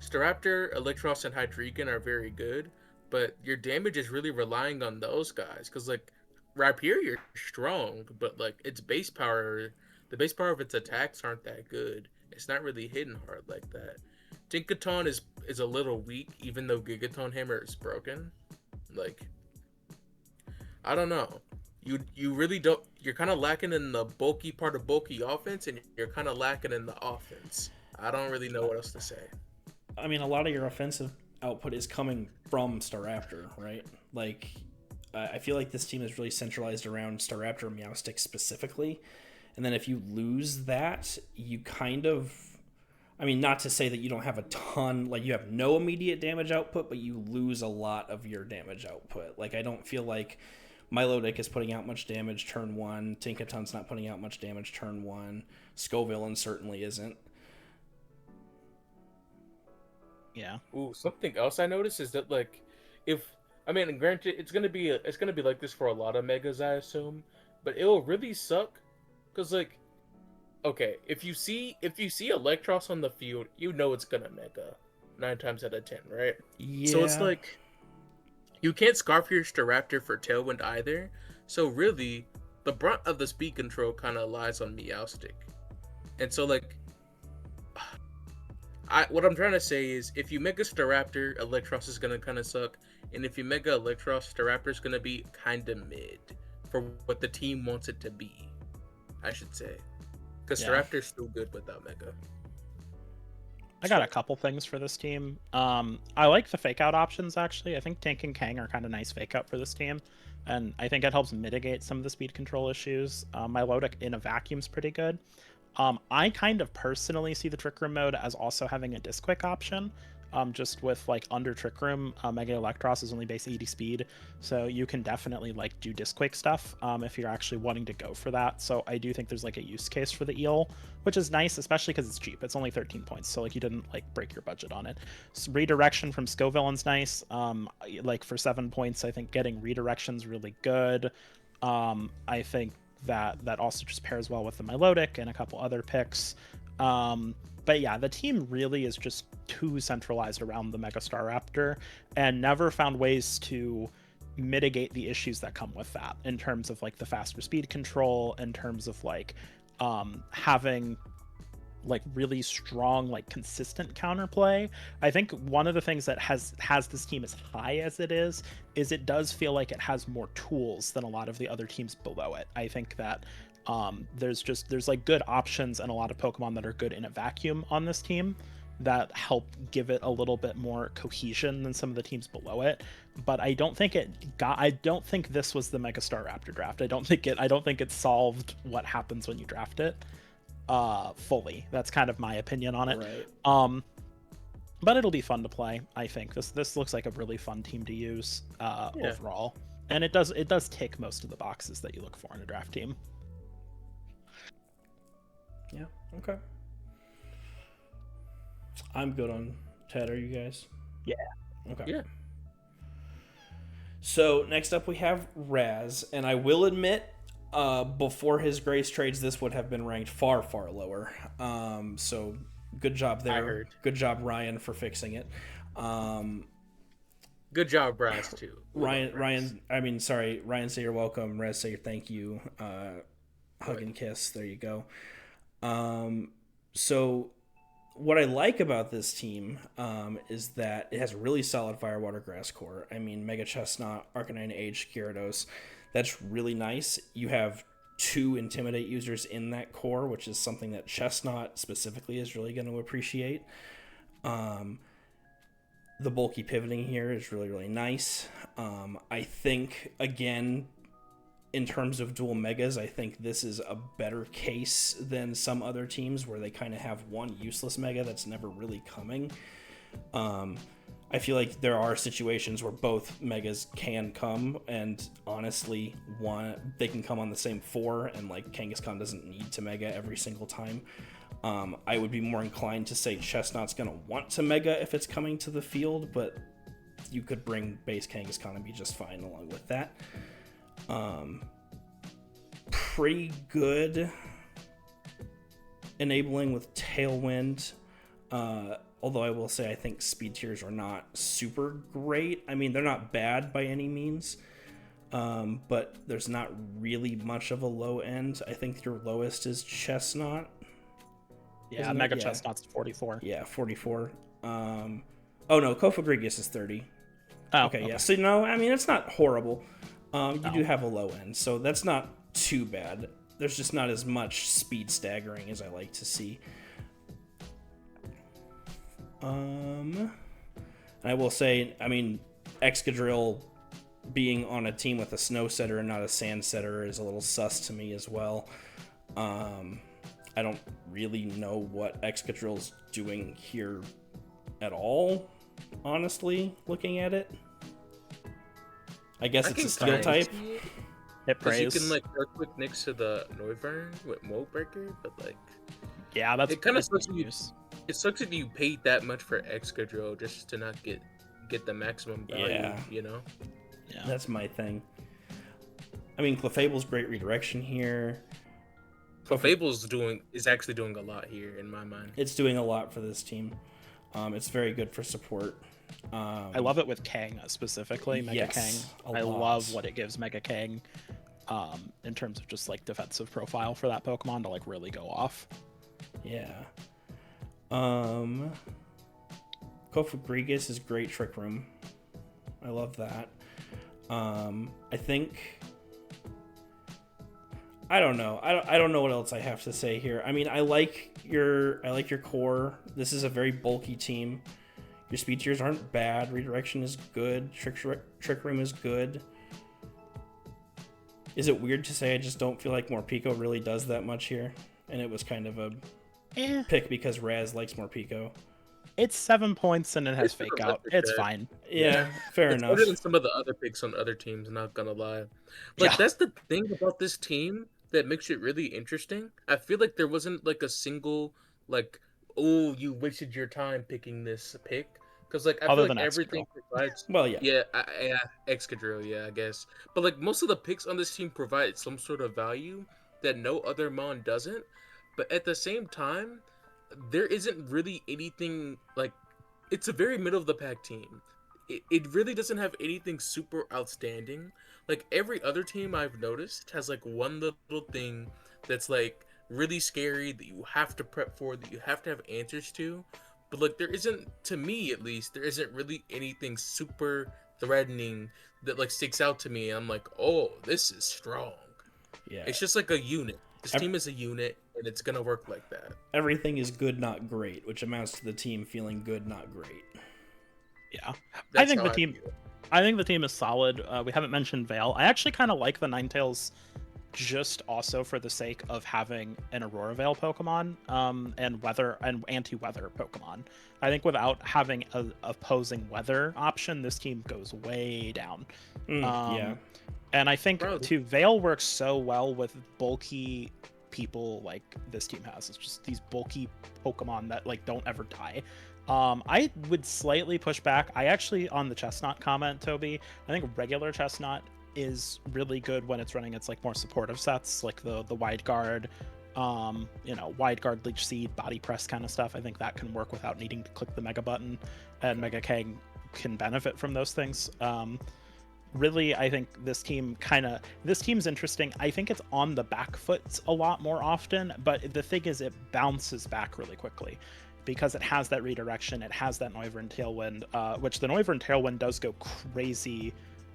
Staraptor, Electros, and Hydreigon are very good, but your damage is really relying on those guys. Because, like, Rhyperior is strong, but, like, its base power, the base power of its attacks aren't that good. It's not really hitting hard like that. Tinkaton is a little weak, even though Gigaton Hammer is broken. Like, I don't know. You really don't. You're kind of lacking in the bulky part of bulky offense, and you're kind of lacking in the offense. I don't really know what else to say. I mean, a lot of your offensive output is coming from Staraptor, right? Like, I feel like this team is really centralized around Staraptor and Meowstic specifically. And then if you lose that, you kind of... I mean, not to say that you don't have a ton... Like, you have no immediate damage output, but you lose a lot of your damage output. Like, I don't feel like Milotic is putting out much damage turn 1. Tinkaton's not putting out much damage turn 1. Scovillain certainly isn't. Yeah. Ooh, something else I noticed is that like, granted, it's gonna be like this for a lot of megas, I assume, but it will really suck, cause like, okay, if you see Electros on the field, you know it's gonna mega, 9 times out of 10, right? Yeah. So it's like, you can't Scarf your Staraptor for Tailwind either. So really, the brunt of the speed control kind of lies on Meowstic, and so like. What I'm trying to say is, if you Mega Staraptor, Electros is gonna kind of suck, and if you Mega Electros, Staraptor is gonna be kind of mid for what the team wants it to be, I should say, because Staraptor's still good without Mega. I got a couple things for this team. I like the fake out options actually. I think Tank and Kang are kind of nice fake out for this team, and I think it helps mitigate some of the speed control issues. Milotic in a vacuum's pretty good. I kind of personally see the Trick Room mode as also having a Disc Quick option. just with like under Trick Room. Mega Electros is only base 80 speed, so you can definitely like do Disc Quake stuff if you're actually wanting to go for that. So I do think there's like a use case for the eel, which is nice, especially because it's cheap. It's only 13 points, so like you didn't like break your budget on it. So redirection from Scovillain's nice. Like for 7 points, I think getting redirection's really good. I think that also just pairs well with the Milotic and a couple other picks. But yeah, the team really is just too centralized around the Mega Staraptor and never found ways to mitigate the issues that come with that in terms of like the faster speed control, in terms of like having like really strong, like consistent counterplay. I think one of the things that has this team as high as it is it does feel like it has more tools than a lot of the other teams below it. I think that there's like good options and a lot of Pokemon that are good in a vacuum on this team that help give it a little bit more cohesion than some of the teams below it. But I don't think this was the Mega Staraptor draft. I don't think it solved what happens when you draft it fully. That's kind of my opinion on it. Right. But it'll be fun to play. I think this looks like a really fun team to use overall, and it does tick most of the boxes that you look for in a draft team. Yeah. Okay. I'm good on Ted. Are you guys? Yeah. Okay. Yeah. So next up we have Raz, and I will admit, before his Grace trades, this would have been ranked far, far lower. So good job there. I heard. Good job, Ryan, for fixing it. Good job, Brass, too. Ryan, say you're welcome. Raz, say your thank you. Hug and kiss. There you go. So what I like about this team is that it has a really solid Fire, Water, Grass core. I mean, Mega Chestnut, Arcanine Age, Gyarados. That's really nice. You have 2 Intimidate users in that core, which is something that Chestnut specifically is really going to appreciate. The bulky pivoting here is really, really nice. I think, again, in terms of dual megas, I think this is a better case than some other teams where they kind of have one useless mega that's never really coming. I feel like there are situations where both megas can come, and honestly, they can come on the same 4, and like Kangaskhan doesn't need to mega every single time. I would be more inclined to say Chestnut's gonna want to mega if it's coming to the field, but you could bring base Kangaskhan and be just fine along with that. Pretty good enabling with Tailwind, although I will say I think speed tiers are not super great. I mean, they're not bad by any means, but there's not really much of a low end. I think your lowest is Chestnut. Yeah, Mega Chestnut's 44. Yeah, 44. Oh no, Kofagrigus is 30. Oh, okay, yeah. So no, I mean, it's not horrible. You No. do have a low end, so that's not too bad. There's just not as much speed staggering as I like to see. And I will say, I mean, Excadrill being on a team with a snow setter and not a sand setter is a little sus to me as well. I don't really know what Excadrill's doing here at all, honestly, looking at it. I guess it's a steel type. It Because you prays. can like Earthquake next to the Noivern with Mold Breaker, but like Yeah, that's it kind of that's sucks. It sucks if you paid that much for Excadrill just to not get the maximum value. Yeah. You know. Yeah. That's my thing. I mean, Clefable's great redirection here. Clefable's is actually doing a lot here in my mind. It's doing a lot for this team. It's very good for support. I love it with Kang specifically, Mega Yes, Kang. a I lot. love what it gives Mega Kang in terms of just like defensive profile for that Pokemon to like really go off. Yeah. Kofagrigus is great Trick Room. I love that. I think I don't know. I don't know what else I have to say here. I mean, I like your core. This is a very bulky team. Your speed tiers aren't bad. Redirection is good. Trick Room is good. Is it weird to say I just don't feel like Morpeko really does that much here? And it was kind of a pick because Raz likes Morpeko. It's 7 points and it has It's fake better out. luck for It's sure. fine. Yeah, fair It's enough. better than some of the other picks on other teams, not gonna lie. Yeah. Like that's the thing about this team that makes it really interesting. I feel like there wasn't like a single like, oh, you wasted your time picking this pick. Because like I feel Other like than everything Excadrill. provides. Well, yeah. Yeah, yeah, Excadrill, yeah, I guess. But like most of the picks on this team provide some sort of value that no other mon doesn't. But at the same time, there isn't really anything like. It's a very middle of the pack team. It really doesn't have anything super outstanding. Like every other team I've noticed has like one little thing that's like really scary that you have to prep for, that you have to have answers to. But like there isn't, to me at least, there isn't really anything super threatening that like sticks out to me. I'm like, oh, this is strong. Yeah. It's just like a unit. This Ev- team is a unit, and it's gonna work like that. Everything is good, not great, which amounts to the team feeling good, not great. Yeah. I That's think how the I team feel. I think the team is solid. We haven't mentioned Veil. I actually kind of like the Ninetales just also for the sake of having an Aurora Veil Pokemon and weather and anti-weather Pokemon. I think without having a opposing weather option, this team goes way down. Yeah. And I think Probably. too, Veil works so well with bulky people like this team has. It's just these bulky Pokemon that like don't ever die. I would slightly push back. I actually on the Chestnut comment, Toby, I think regular Chestnut is really good when it's running its like more supportive sets, like the wide guard, wide guard, leech seed, body press kind of stuff. I think that can work without needing to click the mega button, and Mega Kang can benefit from those things. Really, I think this team's interesting. I think it's on the back foot a lot more often, but the thing is it bounces back really quickly because it has that redirection, it has that Noivern Tailwind, which the Noivern Tailwind does go crazy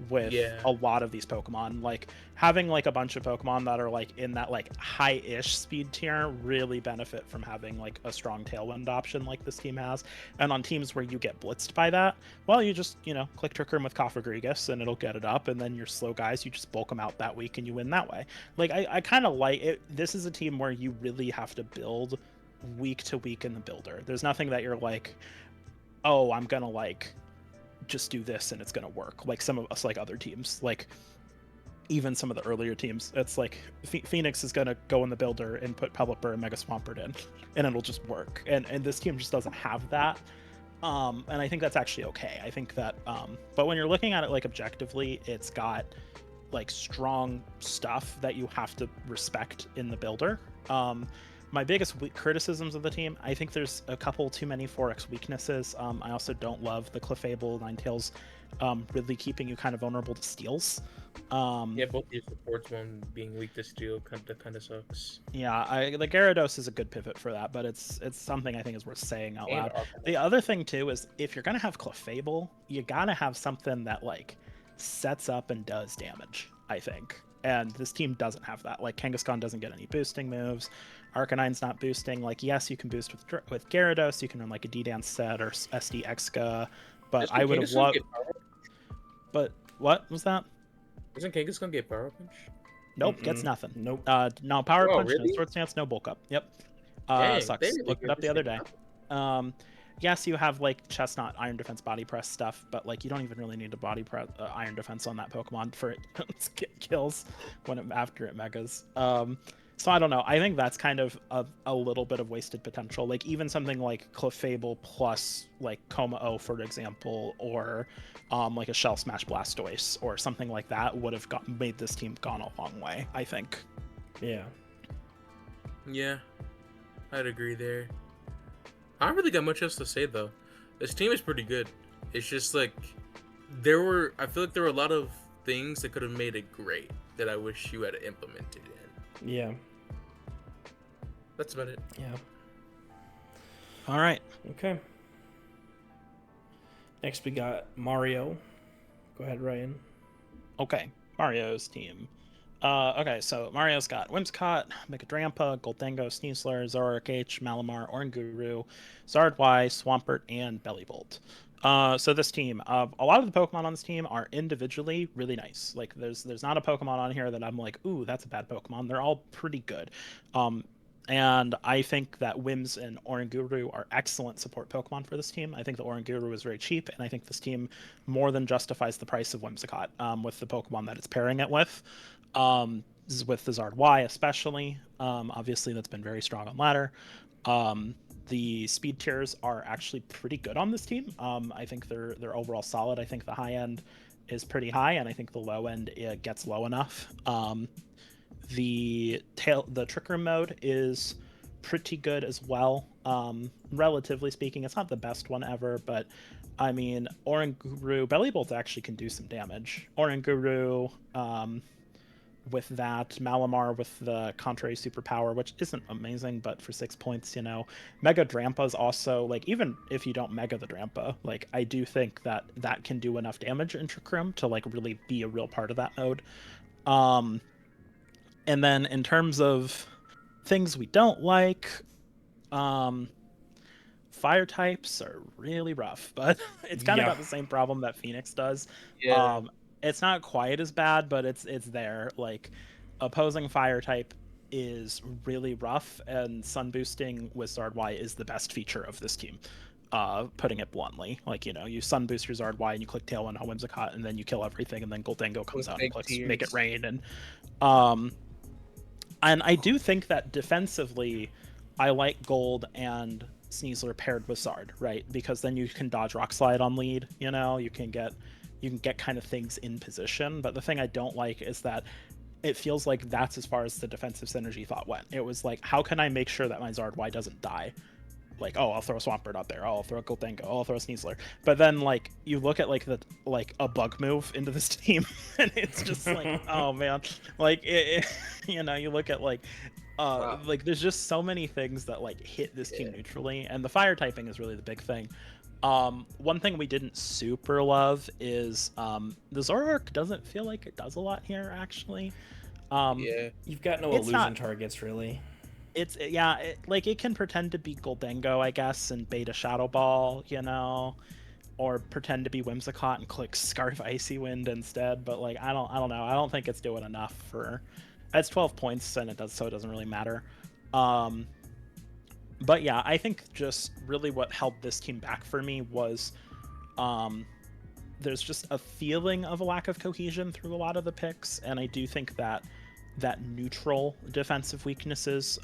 with Yeah. a lot of these Pokemon. Like having like a bunch of Pokemon that are like in that like high-ish speed tier really benefit from having like a strong Tailwind option like this team has. And on teams where you get blitzed by that, well, you just click Trick Room with Cofagrigus and it'll get it up, and then your slow guys you just bulk them out that week and you win that way. Like I kind of like it. This is a team where you really have to build week to week in the builder. There's nothing that you're like, oh, I'm gonna like just do this and it's gonna work like some of us, like other teams, like even some of the earlier teams. It's like Phoenix is gonna go in the builder and put Pelipper and Mega Swampert in and it'll just work, and this team just doesn't have that. And I think that's actually okay. I think that but when you're looking at it like objectively, it's got like strong stuff that you have to respect in the builder. My biggest criticisms of the team, I think there's a couple too many 4x weaknesses. I also don't love the Clefable, Ninetales really keeping you kind of vulnerable to steals. Yeah, both your supports, one being weak to steel, kind of sucks. Yeah, the Gyarados is a good pivot for that, but it's something I think is worth saying out And loud. Arcanine. The other thing too is if you're gonna have Clefable, you gotta have something that like sets up and does damage, I think. And this team doesn't have that. Like Kangaskhan doesn't get any boosting moves. Arcanine's not boosting. Like yes, you can boost with Gyarados. You can run like a D-Dance set or SD Exca, but Doesn't I would have Kangaskhan loved. get power? But what was that? Isn't Kangaskhan get power punch? Nope, gets nothing. Nope. No power Oh, punch, no really? sword stance, no bulk up. Yep. Dang, Sucks. they really Looked it give up the this other thing day. nothing. Yes, you have like Chestnut, Iron Defense, Body Press stuff, but like you don't even really need a Body Press, Iron Defense on that Pokemon for it to get kills after it megas. So I don't know. I think that's kind of a little bit of wasted potential. Like even something like Clefable plus like Coma-O, for example, or like a Shell Smash Blastoise or something like that would have made this team gone a long way, I think. Yeah. Yeah, I'd agree there. I don't really got much else to say though. This team is pretty good. It's just like I feel like there were a lot of things that could have made it great that I wish you had implemented in. Yeah. That's about it. Yeah. All right. Okay. Next we got Mario. Go ahead, Ryan. Okay, Mario's team. Okay, so Mario's got Whimsicott, Megadrampa, Goldango, Sneasler, Zoroark H, Malamar, Oranguru, Zard Y, Swampert, and Bellibolt. So this team, a lot of the Pokemon on this team are individually really nice. Like there's not a Pokemon on here that I'm like, ooh, that's a bad Pokemon. They're all pretty good. And I think that Wims and Oranguru are excellent support Pokemon for this team. I think the Oranguru is very cheap, and I think this team more than justifies the price of Whimsicott with the Pokemon that it's pairing it with. With the Zard Y especially. Obviously, that's been very strong on ladder. The speed tiers are actually pretty good on this team. I think they're overall solid. I think the high end is pretty high, and I think the low end it gets low enough. The Trick Room mode is pretty good as well. Relatively speaking, it's not the best one ever, but I mean, Oranguru Belly Bolt actually can do some damage. Oranguru, with that, Malamar with the contrary superpower, which isn't amazing, but for 6 points, Mega Drampa is also, like, even if you don't Mega the Drampa, like, I do think that that can do enough damage in Trick Room to, like, really be a real part of that mode. And then in terms of things we don't like, fire types are really rough, but it's kind of got the same problem that Phoenix does. Yeah. It's not quite as bad, but it's there. Like, opposing fire type is really rough, and sun boosting with Zard Y is the best feature of this team. Putting it bluntly, like, you sun boost your Zard Y and you click Tailwind on Whimsicott, and then you kill everything, and then Goldango comes out and clicks Make It Rain, and I do think that defensively, I like Gold and Sneasler paired with Zard, right? Because then you can dodge Rock Slide on lead. You can get kind of things in position. But the thing I don't like is that it feels like that's as far as the defensive synergy thought went. It was like, how can I make sure that my Zard Y doesn't die? Like, oh, I'll throw a Swampert out there. Oh, I'll throw a Goldango. Oh, I'll throw a Sneasler. But then, like, you look at a bug move into this team, and it's just like, oh man, like you look at Wow. like there's just so many things that like hit this team neutrally, and the fire typing is really the big thing. One thing we didn't super love is the Zoroark doesn't feel like it does a lot here actually. Yeah. You've got no illusion targets really. It can pretend to be Goldango, I guess, and bait a Shadow Ball, or pretend to be Whimsicott and click Scarf Icy Wind instead. But like, I don't know. I don't think it's doing enough for. It's 12 points, and it doesn't really matter. But yeah, I think just really what held this team back for me was, there's just a feeling of a lack of cohesion through a lot of the picks, and I do think that neutral defensive weaknesses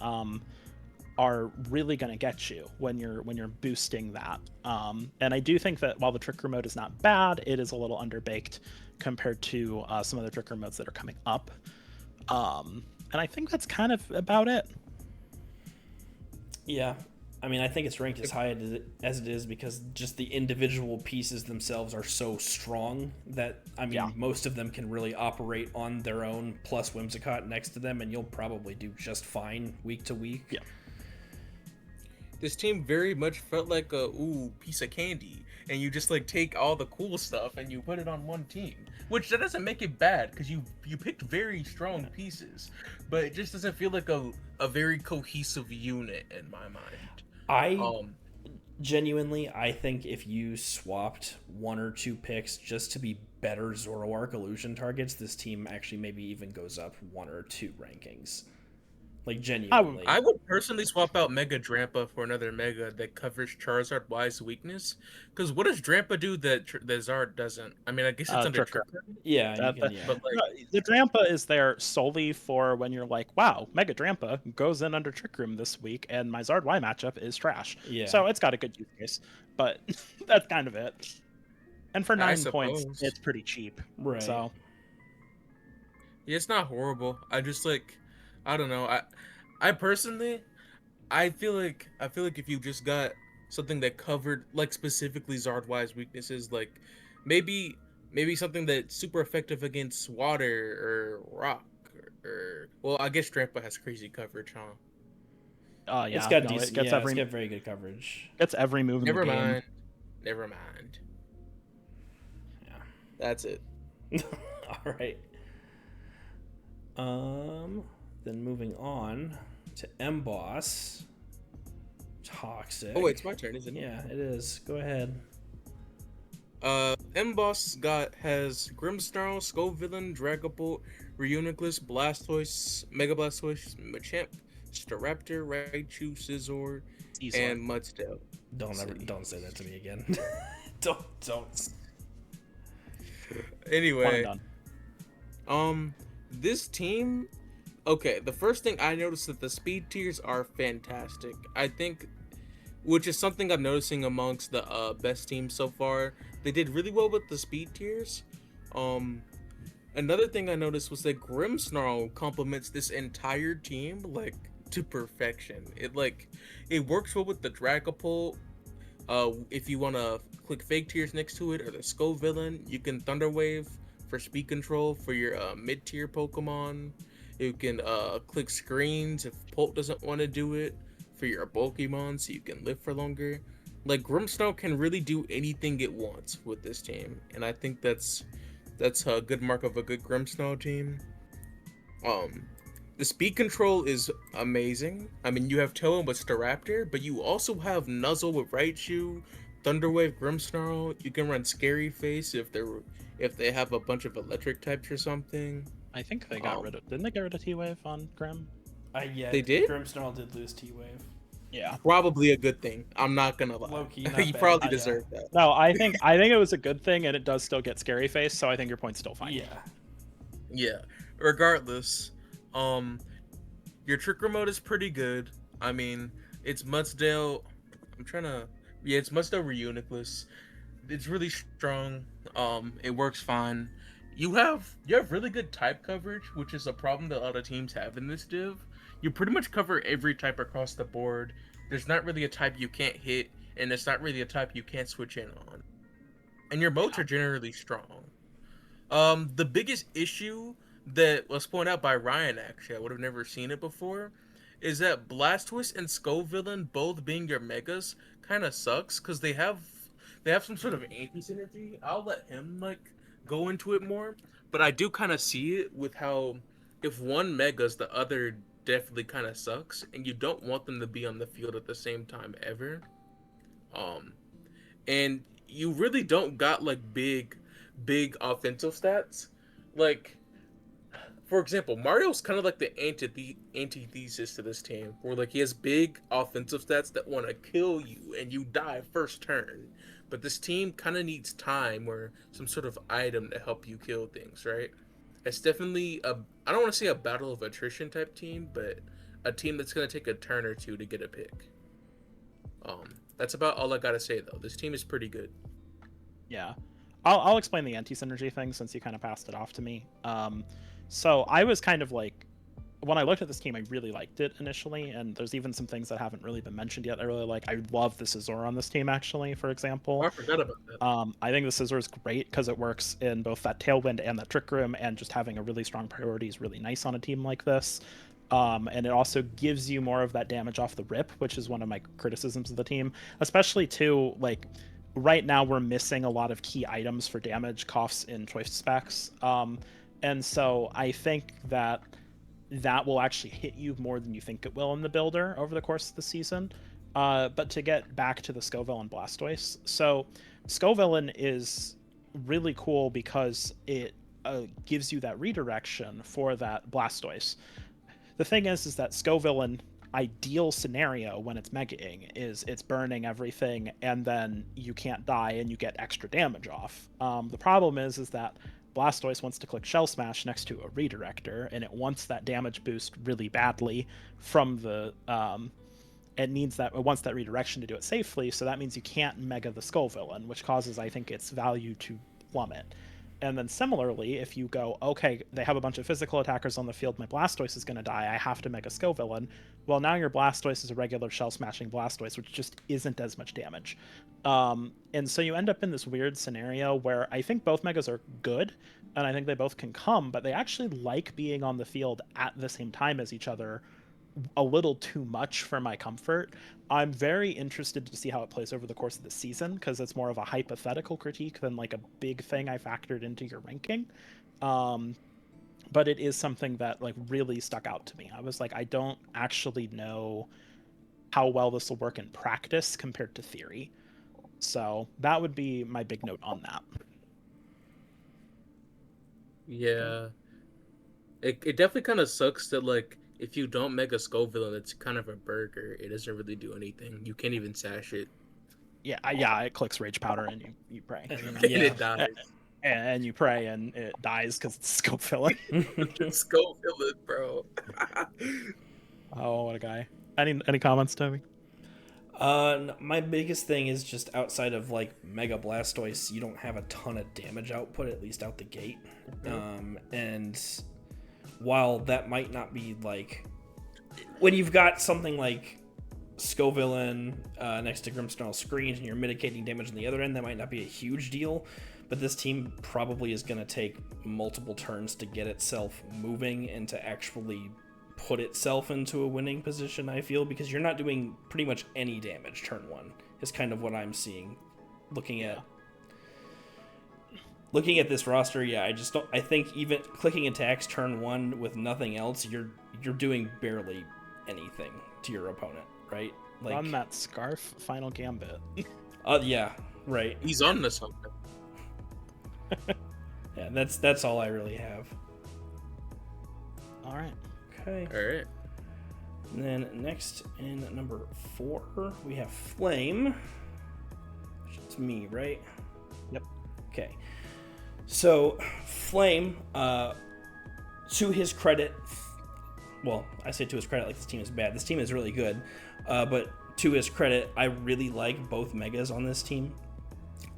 are really going to get you when you're boosting that. And I do think that while the Trick Room mode is not bad, it is a little underbaked compared to some of the Trick Room modes that are coming up. And I think that's kind of about it. Yeah. I mean, I think it's ranked as high as it is because just the individual pieces themselves are so strong that, I mean, most of them can really operate on their own plus Whimsicott next to them, and you'll probably do just fine week to week. Yeah. This team very much felt like a piece of candy, and you just like take all the cool stuff and you put it on one team, which that doesn't make it bad because you picked very strong pieces, but it just doesn't feel like a very cohesive unit in my mind. Genuinely, I think if you swapped one or two picks just to be better Zoroark illusion targets, this team actually maybe even goes up one or two rankings. Like, genuinely. I would personally swap out Mega Drampa for another Mega that covers Charizard Y's weakness. Because what does Drampa do that Zard doesn't? I mean, I guess it's under Trick Room. Yeah, But like, the Drampa is there solely for when you're like, wow, Mega Drampa goes in under Trick Room this week, and my Zard Y matchup is trash. Yeah. So it's got a good use case, but that's kind of it. And for 9 points, it's pretty cheap. Right. So yeah, it's not horrible. I just like, I don't know. I personally, I feel like if you just got something that covered like specifically Zard Y's weaknesses, like maybe something that's super effective against water or rock, or well, I guess Drampa has crazy coverage, huh? Yeah, it's got very good coverage. It's every move in the game. Never mind. Yeah. That's it. All right. Then moving on to M-Boss. Toxic. Oh, wait, it's my turn, isn't it? Yeah, it is. Go ahead. M-Boss has Grimmsnarl, Scovillain, Dragapult, Reuniclus, Blastoise, Mega Blastoise, Machamp, Staraptor, Raichu, Scizor, Caesar. and Mudsdale. Don't say that to me again. Don't. One and Anyway, done. this team. Okay, the first thing I noticed that the speed tiers are fantastic. I think, which is something I'm noticing amongst the best teams so far. They did really well with the speed tiers. Um, Another thing I noticed was that Grimmsnarl complements this entire team like to perfection. It works well with the Dragapult. If you want to click fake tiers next to it or the Skull Villain, you can Thunder Wave for speed control for your mid tier Pokemon. You can click screens if Pult doesn't want to do it for your Pokemon, so you can live for longer. Like Grimmsnarl can really do anything it wants with this team, and I think that's a good mark of a good Grimmsnarl team. Um, the speed control is amazing. I mean, you have Toem with Staraptor, but you also have Nuzzle with Raichu, Thunderwave Grimmsnarl. You can run Scary Face if they have a bunch of electric types or something. I think they got rid of. Didn't they get rid of T-Wave on Grim? Yeah, They did? Grimmsnarl did lose T-Wave. Yeah. Probably a good thing. I'm not gonna lie. Low-key, not You bad. probably Yeah. deserve that. No, I think it was a good thing, and it does still get Scary Face, so I think your point's still fine. Yeah. Yeah. Regardless, your Trick Remote is pretty good. I mean, it's Mudsdale. I'm trying to. Yeah, it's Mudsdale Reuniclus. It's really strong. It works fine. You have really good type coverage, which is a problem that a lot of teams have in this div. You pretty much cover every type across the board. There's not really a type you can't hit, and it's not really a type you can't switch in on. And your moats are generally strong. The biggest issue that was pointed out by Ryan, actually, I would have never seen it before, is that Blastoise and Skull Villain both being your megas kind of sucks because they have some sort of anti synergy. I'll let him go into it more, but I do kind of see it with how if one megas, the other definitely kind of sucks, and you don't want them to be on the field at the same time ever. Um, and you really don't got like big offensive stats. Like, for example, Mario's kind of like the antithesis to this team, where like he has big offensive stats that want to kill you and you die first turn. But this team kind of needs time or some sort of item to help you kill things, right? It's definitely I don't want to say a battle of attrition type team, but a team that's gonna take a turn or two to get a pick. That's about all I gotta say though. This team is pretty good. Yeah. I'll explain the anti-synergy thing since you kind of passed it off to me. So I was kind of like, when I looked at this team, I really liked it initially, and there's even some things that haven't really been mentioned yet. I really like. I love the Scizor on this team, actually, for example. Oh, I forgot about that. I think the Scizor is great because it works in both that Tailwind and that Trick Room, and just having a really strong priority is really nice on a team like this. And it also gives you more of that damage off the rip, which is one of my criticisms of the team, especially too, like, right now we're missing a lot of key items for damage coughs in choice specs. And so I think that will actually hit you more than you think it will in the builder over the course of the season. But to get back to the Scoville and Blastoise, so Scovillain is really cool because it gives you that redirection for that Blastoise. The thing is that Scovillain, ideal scenario when it's megaing is it's burning everything and then you can't die and you get extra damage off. The problem is that Blastoise wants to click Shell Smash next to a redirector, and it wants that damage boost really badly from the. It wants that redirection to do it safely, so that means you can't mega the Skull Villain, which causes, I think, its value to plummet. And then similarly, if you go, okay, they have a bunch of physical attackers on the field, my Blastoise is going to die, I have to mega Skull Villain. Well, now your Blastoise is a regular Shell Smashing Blastoise, which just isn't as much damage. And so you end up in this weird scenario where I think both megas are good, and I think they both can come, but they actually like being on the field at the same time as each other a little too much for my comfort. I'm very interested to see how it plays over the course of the season, because it's more of a hypothetical critique than like a big thing I factored into your ranking. But it is something that like really stuck out to me. I was like, I don't actually know how well this will work in practice compared to theory. So that would be my big note on that. Yeah. It definitely kind of sucks that like if you don't Mega Skull it's kind of a burger. It doesn't really do anything. You can't even sash it. Yeah, it clicks Rage Powder and you pray. And Yeah. it dies. And you pray and it dies because it's scope filling. Skull bro. Oh, what a guy. Any comments, Toby? My biggest thing is just outside of like Mega Blastoise, you don't have a ton of damage output, at least out the gate. And while that might not be like, when you've got something like Scovillain next to Grimmsnarl Screens and you're mitigating damage on the other end, that might not be a huge deal. But this team probably is going to take multiple turns to get itself moving and to actually put itself into a winning position, I feel, because you're not doing pretty much any damage turn one is kind of what I'm seeing looking at this roster. I think even clicking attacks turn one with nothing else, you're doing barely anything to your opponent, right? Like, run that Scarf Final Gambit. Yeah, right. He's on to something. Yeah, that's all I really have. All right. Okay. All right. And then next in number 4, we have Flame. It's me, right? Yep. Okay. So Flame, to his credit, well, I say to his credit like this team is bad. This team is really good, but to his credit, I really like both Megas on this team.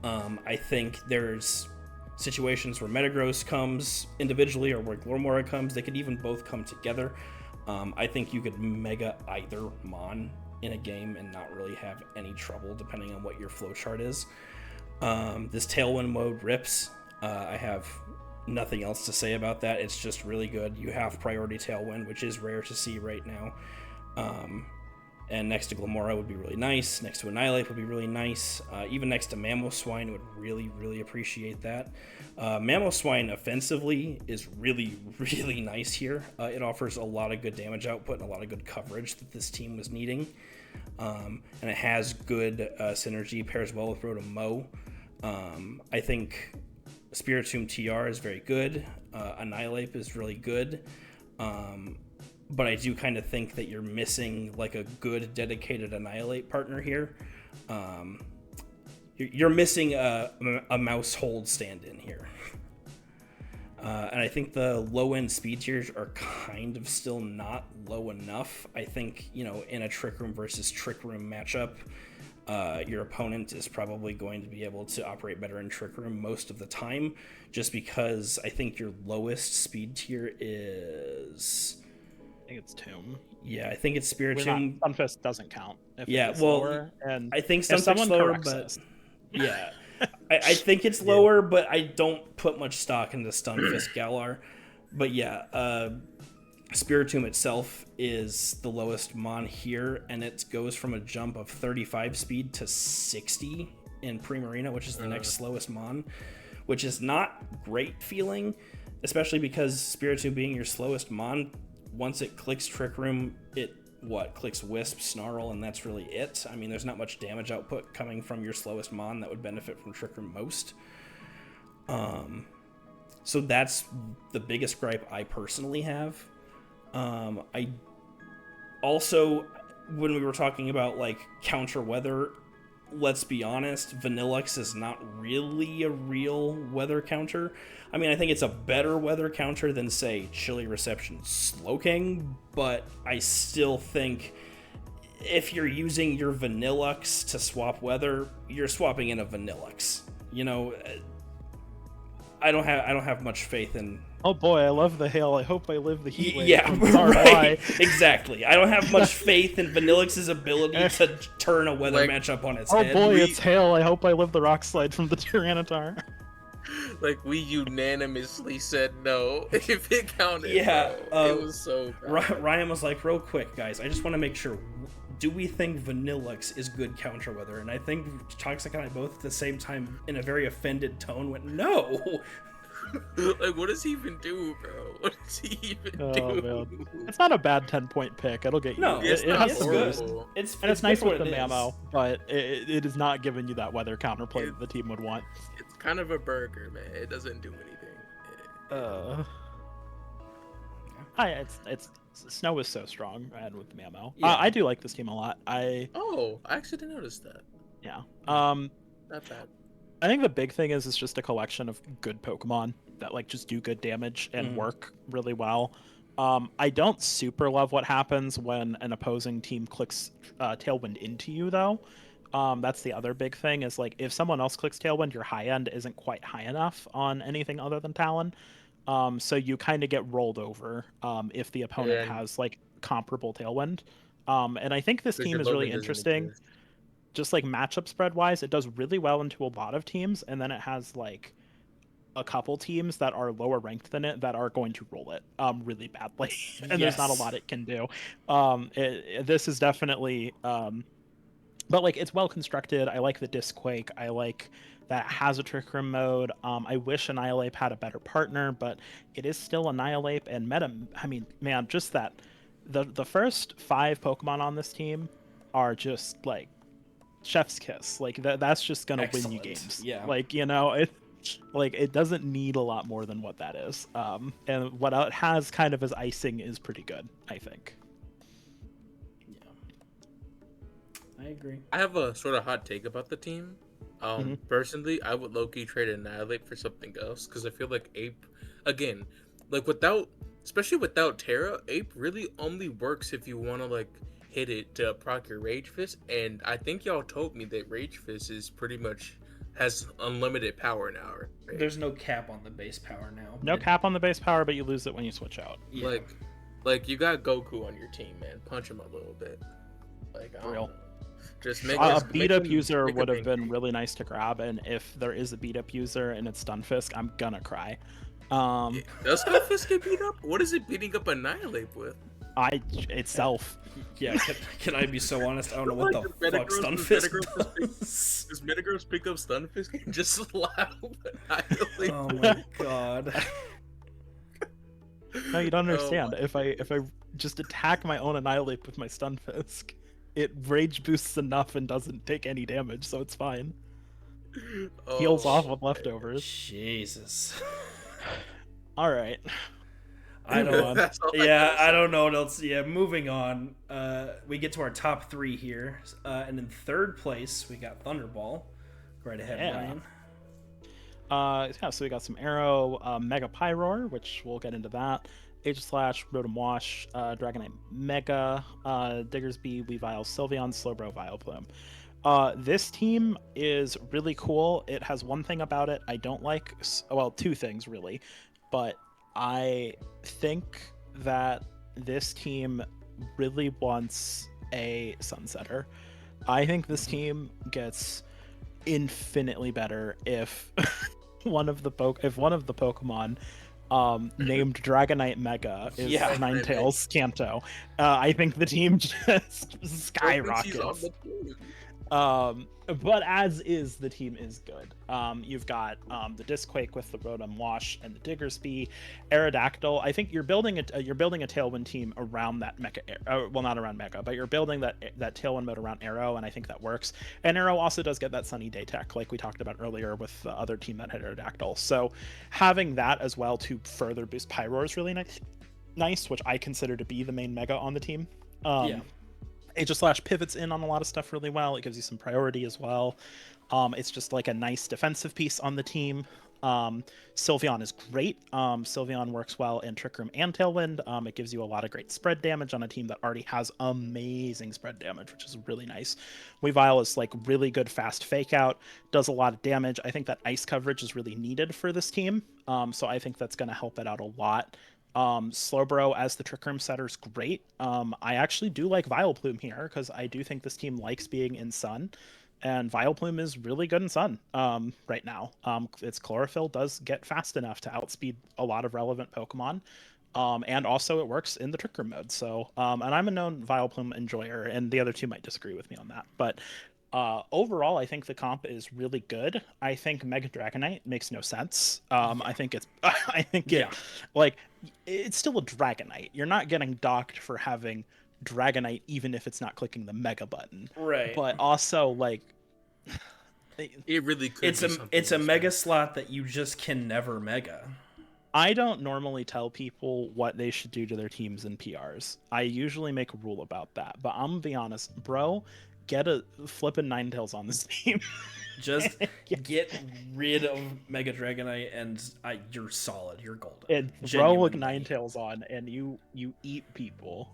I think there's situations where Metagross comes individually or where Glormora comes. They could even both come together. I think you could Mega either Mon in a game and not really have any trouble depending on what your flowchart is. This Tailwind mode rips. I have nothing else to say about that. It's just really good. You have priority Tailwind, which is rare to see right now. And next to Glomora would be really nice. Next to Annihilate would be really nice. Even next to Mamoswine would really, really appreciate that. Mamoswine offensively is really, really nice here. It offers a lot of good damage output and a lot of good coverage that this team was needing. And it has good synergy, pairs well with Rotom-Mow. I think Spiritomb TR is very good. Annihilate is really good. But I do kind of think that you're missing like a good dedicated Annihilate partner here. You're missing a mouse hold stand-in here. And I think the low-end speed tiers are kind of still not low enough. I think, in a Trick Room versus Trick Room matchup, your opponent is probably going to be able to operate better in Trick Room most of the time, just because I think your lowest speed tier is... I think it's Tomb. Yeah, I think it's Spiritomb. Stunfisk doesn't count. Lower, and I think Stunfisk's lower, but yeah, I think it's Yeah. lower, but I don't put much stock into Stunfisk Galar. But yeah, Spiritomb itself is the lowest Mon here, and it goes from a jump of 35 speed to 60 in Primarina, which is the next slowest Mon, which is not great feeling, especially because Spiritomb being your slowest Mon, once it clicks Trick Room, it clicks Wisp, Snarl, and that's really it. I mean, there's not much damage output coming from your slowest Mon that would benefit from Trick Room most. So that's the biggest gripe I personally have. I also, when we were talking about like counter weather, let's be honest, Vanillux is not really a real weather counter. I mean, I think it's a better weather counter than, say, Chilly Reception Slowking, but I still think if you're using your Vanillux to swap weather, you're swapping in a Vanillux. I don't have much faith in... Oh boy, I love the hail. I hope I live the heat wave. Yeah, right. Exactly. I don't have much faith in Vanillux's ability to turn a weather matchup on its head. Oh boy, it's hail. I hope I live the rock slide from the Tyranitar. Like, we unanimously said no if it counted. Yeah, it was so bad. Ryan was like, real quick, guys, I just want to make sure, do we think Vanillux is good counter weather? And I think Toxic and I both at the same time, in a very offended tone, went, no! Like, what does he even do, bro? What does he even do? Man. It's not a bad 10-point pick. It'll get you. No, it's it not has horrible. scores. It's nice with what the it is. Mamo, but it is not giving you that weather counterplay that the team would want. It's kind of a burger, man. It doesn't do anything. It's Snow is so strong, and with Mamo, Yeah. I do like this team a lot. Oh, I actually didn't notice that. Yeah. Not bad. I think the big thing is it's just a collection of good Pokemon that like just do good damage and Mhm. work really well. I don't super love what happens when an opposing team clicks Tailwind into you, though. That's the other big thing is like if someone else clicks Tailwind, your high end isn't quite high enough on anything other than Talon. So you kind of get rolled over if the opponent And has like comparable Tailwind. And I think this because team your is really Logan doesn't interesting exist. just like matchup spread wise. It does really well into a lot of teams, and then it has like a couple teams that are lower ranked than it that are going to roll it really badly, and there's not a Yes. lot it can do. This is definitely but like it's well constructed. I like the disc quake. I like that it has a trick room mode. I wish Annihilate had a better partner, but it is still Annihilate and meta. I mean, man, just that the first 5 Pokemon on this team are just like chef's kiss. Like that's just gonna win you Excellent. games. Yeah. Like it doesn't need a lot more than what that is. And what it has kind of as icing is pretty good, I think. Yeah. I agree. I have a sort of hot take about the team. Mhm. Personally, I would low-key trade Annihilate for something else because I feel like Ape, again, like without, especially without Terra, Ape really only works if you want to like hit it to proc your Rage Fist. And I think y'all told me that Rage Fist is pretty much has unlimited power now, right? There's no cap on the base power now. No cap on the base power, but you lose it when you switch out. Yeah. Like you got Goku on your team, man. Punch him a little bit. Like I don't Real. know. Just make A make beat up him- user make him would have angry. been really nice to grab, and if there is a beat up user and it's Stunfisk, I'm gonna cry. Does Stunfisk get beat up? What is it beating up Annihilate with? Itself. Yeah. Can I be so honest? I don't know what the Does fuck Metagross Stunfisk does. Does Metagross pick up Stunfisk and just slap Annihilate? Oh my god. No, you don't Oh understand. my If I just attack my own Annihilate with my Stunfisk, it rage boosts enough and doesn't take any damage, so it's fine. Heals off with leftovers. Jesus. All right. I Move don't. on. That's all I Yeah, gotta I say. don't know what else. Yeah, moving on. We get to our top 3 here, and in third place we got Thunderball. Right ahead, Yeah. Ryan. So we got some Arrow, Mega Pyroar, which we'll get into that. Aegislash, Rotom Wash, Dragonite Mega, Diggersby, Weavile, Sylveon, Slowbro, Vileplume. This team is really cool. It has one thing about it I don't like. Well, 2 things really, but I think that this team really wants a Sunsetter. I think this team gets infinitely better if one of the Pokemon named Dragonite Mega is Yeah. Ninetales Kanto. I think the team just She's on skyrockets. the team. But as is, the team is good. You've got the Disquake with the Rotom Wash and the Diggersby, Aerodactyl. I think you're building a Tailwind team around that Mecha. Well, not around Mecha, but you're building that Tailwind mode around Arrow, and I think that works. And Arrow also does get that Sunny Day tech, like we talked about earlier with the other team that had Aerodactyl. So having that as well to further boost Pyroar is really nice, which I consider to be the main Mega on the team. Yeah. Aegislash pivots in on a lot of stuff really well. It gives you some priority as well. It's just like a nice defensive piece on the team. Sylveon is great. Sylveon works well in Trick Room and Tailwind. It gives you a lot of great spread damage on a team that already has amazing spread damage, which is really nice. Weavile is like really good fast fake out, does a lot of damage. I think that ice coverage is really needed for this team. So I think that's going to help it out a lot. Slowbro as the Trick Room setter is great. I actually do like Vileplume here because I do think this team likes being in Sun, and Vileplume is really good in Sun right now. Its Chlorophyll does get fast enough to outspeed a lot of relevant Pokemon, and also it works in the Trick Room mode. So, and I'm a known Vileplume enjoyer, and the other two might disagree with me on that, but overall, I think the comp is really good. I think Mega Dragonite makes no sense. I think it's, I think it, Yeah. like, it's still a Dragonite. You're not getting docked for having Dragonite, even if it's not clicking the Mega button. Right. But also, like, It really could. It's be a something it's a else, mega man. slot that you just can never mega. I don't normally tell people what they should do to their teams in PRs. I usually make a rule about that. But I'm gonna be honest, bro, get a flipping Ninetales on this team. Just Yeah. get rid of Mega Dragonite, and you're solid. You're golden. And throw a Ninetales on, and you eat people.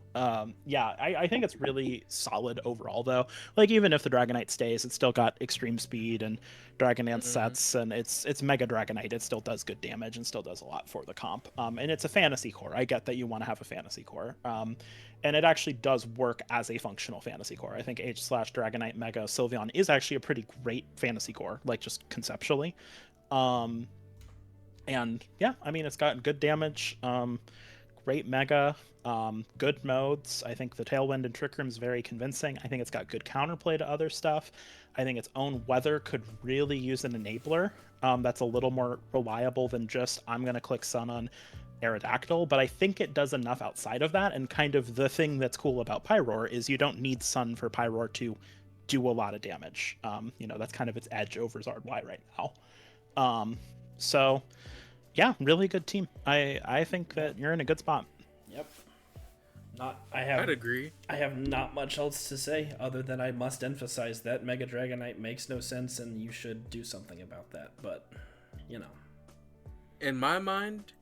Yeah, I think it's really solid overall, though. Like, even if the Dragonite stays, it's still got extreme speed and Dragon Dance sets, and it's Mega Dragonite. It still does good damage and still does a lot for the comp. And it's a fantasy core. I get that you want to have a fantasy core. And it actually does work as a functional fantasy core. I think H/Dragonite Mega Sylveon is actually a pretty great fantasy core, like just conceptually. And yeah, I mean, it's got good damage, great mega, good modes. I think the Tailwind and Trick Room is very convincing. I think it's got good counterplay to other stuff. I think its own weather could really use an enabler that's a little more reliable than just I'm going to click Sun on Aerodactyl, but I think it does enough outside of that. And kind of the thing that's cool about Pyroar is you don't need Sun for Pyroar to do a lot of damage. That's kind of its edge over Zardly right now. So yeah, really good team. I think that you're in a good spot. Yep. I'd agree. I have not much else to say other than I must emphasize that Mega Dragonite makes no sense and you should do something about that. But, In my mind,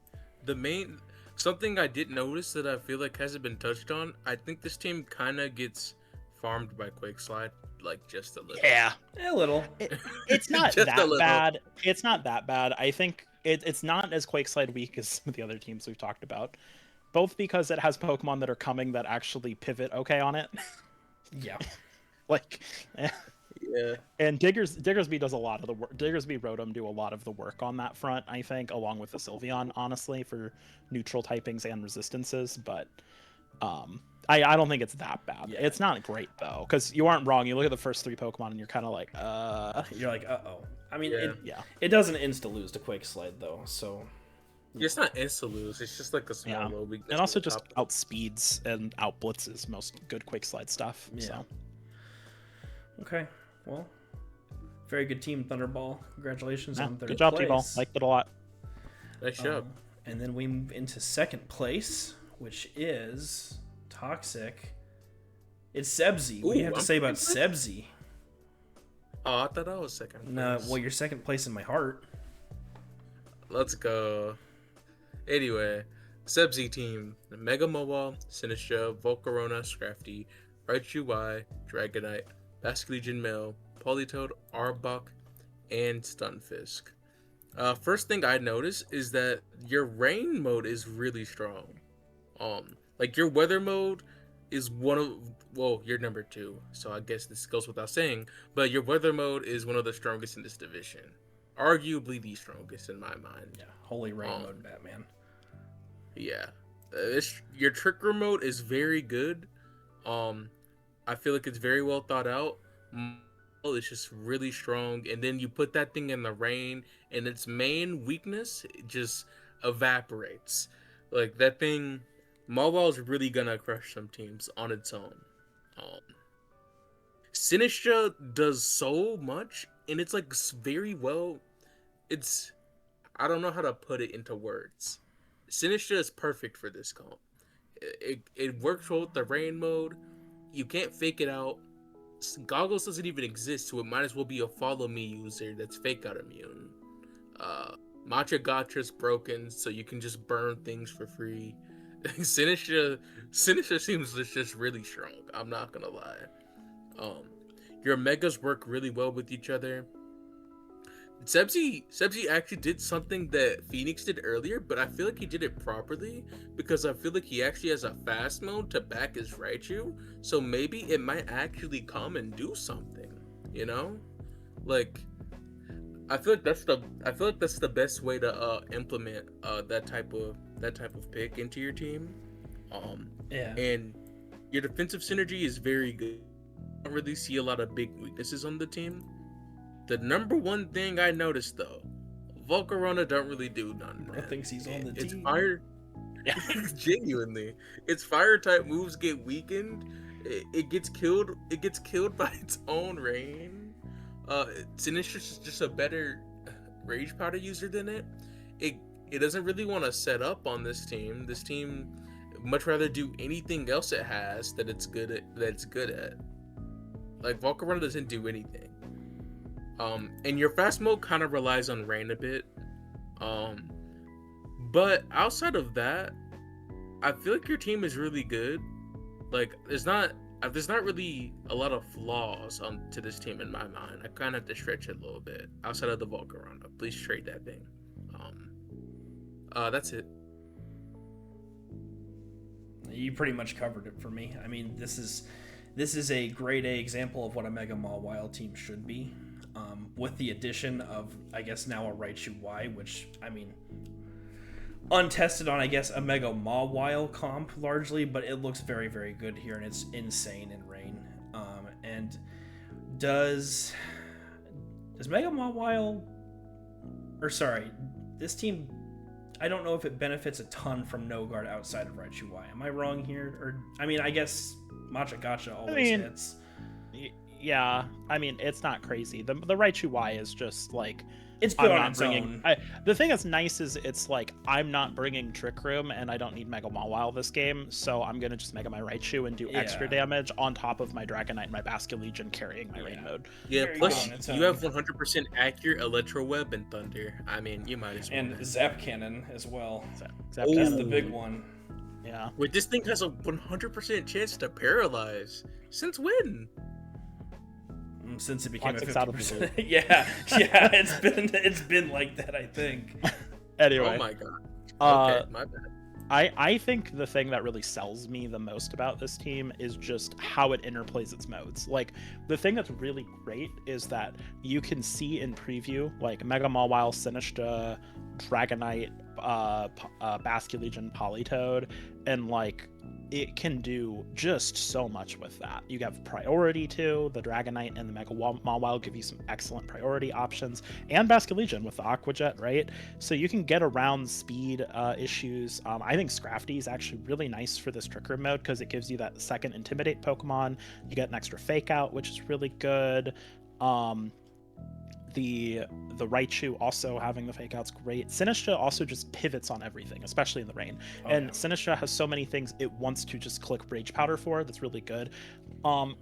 something I did notice that I feel like hasn't been touched on, I think this team kind of gets farmed by Quake Slide, like just a little. Yeah, a little. It's not that bad. It's not that bad. I think it's not as Quake Slide weak as some of the other teams we've talked about, both because it has Pokemon that are coming that actually pivot okay on it. Yeah. Yeah. And Diggersby does a lot of the work. Diggersby Rotom do a lot of the work on that front, I think, along with the Sylveon, honestly, for neutral typings and resistances. But I don't think it's that bad. Yeah. It's not great, though, because you aren't wrong. You look at the first 3 Pokemon and you're kind of like, You're like, uh-oh. I mean, yeah. It doesn't insta-lose to Quake Slide, though, so... It's not insta-lose. It's just like a small little weakness. And also just outspeeds and outblitzes most good Quake Slide stuff. Yeah. So. Okay. Well, very good team, Thunderball. Congratulations on third place. Good job, T-Ball. Liked it a lot. Nice job. And then we move into second place, which is Toxic. It's Sebzi. What do you have to say about Sebzi? Oh, I thought I was second place. No, well, you're second place in my heart. Let's go. Anyway, Sebzi team: Mega Mobile, Sinistra, Volcarona, Scrafty, Raichu Y, Dragonite, Basculegion Male, Politoed, Arbok, and Stunfisk. First thing I noticed is that your rain mode is really strong. Like your weather mode is you're number 2, so I guess this goes without saying, but your weather mode is one of the strongest in this division. Arguably the strongest in my mind. Yeah, holy rain mode, Batman. Yeah. Your Trick Room mode is very good. I feel like it's very well thought out. It's just really strong, and then you put that thing in the rain, and its main weakness just evaporates. Like that thing, Mawile is really gonna crush some teams on its own. Sinistra does so much, and it's like very well. I don't know how to put it into words. Sinistra is perfect for this comp. It works well with the rain mode. You can't fake it out. Goggles doesn't even exist, so it might as well be a follow me user that's fake out immune. Matcha Gotcha's broken, so you can just burn things for free. Sinistra seems just really strong. I'm not gonna lie. Your megas work really well with each other. Sebzi actually did something that Phoenix did earlier, but I feel like he did it properly because I feel like he actually has a fast mode to back his Raichu, so maybe it might actually come and do something, you know? Like, I feel like that's the best way to implement that type of pick into your team. Yeah. And your defensive synergy is very good. I don't really see a lot of big weaknesses on the team. The number one thing I noticed though, Volcarona don't really do none. Bro thinks he's on the team. It's fire. Genuinely, its fire type moves get weakened. It gets killed. It gets killed by its own rain. Sinistra's just a better Rage Powder user than it. it doesn't really want to set up on this team. This team much rather do anything else it has that it's good at. Like Volcarona doesn't do anything. And your fast mode kind of relies on rain a bit. But outside of that, I feel like your team is really good. Like there's not really a lot of flaws to this team in my mind. I kind of have to stretch it a little bit. Outside of the Volcarona, please trade that thing. That's it. You pretty much covered it for me. I mean, this is a grade A example of what a Mega Mawile team should be, with the addition of, I guess, now a Raichu Y, which, I mean, untested on, I guess, a Mega Mawile comp largely, but it looks very, very good here, and it's insane in rain. And does Mega Mawile, or sorry, this team, I don't know if it benefits a ton from No Guard outside of Raichu Y. Am I wrong here? Or, I mean, I guess Matcha Gotcha always hits. Yeah, I mean, it's not crazy. The Raichu Y is just like, it's good on its own. The thing that's nice is it's like, I'm not bringing Trick Room and I don't need Mega Mawile this game, so I'm going to just Mega my Raichu and do extra damage on top of my Dragonite and my Basculegion carrying my rain mode. Yeah, plus you have 100% accurate Electro Web and Thunder. I mean, you might as well. And Zap Cannon as well. Zap Cannon. The big one. Yeah. Wait, this thing has a 100% chance to paralyze. Since when? Since it became a out of the 50%. yeah, it's been like that, I think. Anyway. Oh my god. Okay, my bad. I think the thing that really sells me the most about this team is just how it interplays its modes. Like, the thing that's really great is that you can see in preview, like, Mega Mawile, Sinistcha, Dragonite, Basculegion, Politoed, and, like, it can do just so much with that. You have priority too. The Dragonite and the Mega Mawile give you some excellent priority options, and Basculegion with the Aqua Jet, right? So you can get around speed issues. I think Scrafty is actually really nice for this Trick Room mode because it gives you that second Intimidate Pokemon. You get an extra Fake Out, which is really good. The Raichu also having the Fake Out's great. Sinistcha also just pivots on everything, especially in the rain. Sinistcha has so many things it wants to just click Rage Powder for. That's really good.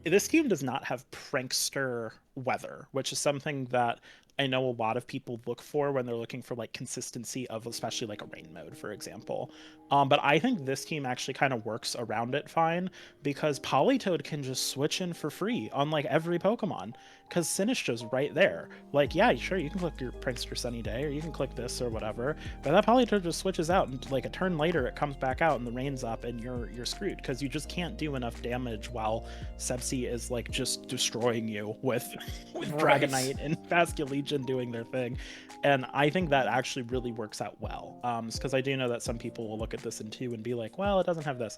This team does not have Prankster weather, which is something that I know a lot of people look for when they're looking for like consistency of especially like a rain mode, for example. But I think this team actually kind of works around it fine because Politoed can just switch in for free on like every Pokemon because Sinistcha's right there. Like, yeah, sure, you can click your Prankster Sunny Day or you can click this or whatever, but that Politoed just switches out and like a turn later it comes back out and the rain's up and you're screwed because you just can't do enough damage while Sepsi is like just destroying you with Dragonite and Basculegion doing their thing. And I think that actually really works out well, because I do know that some people will look at this in 2 and be like, well, it doesn't have this.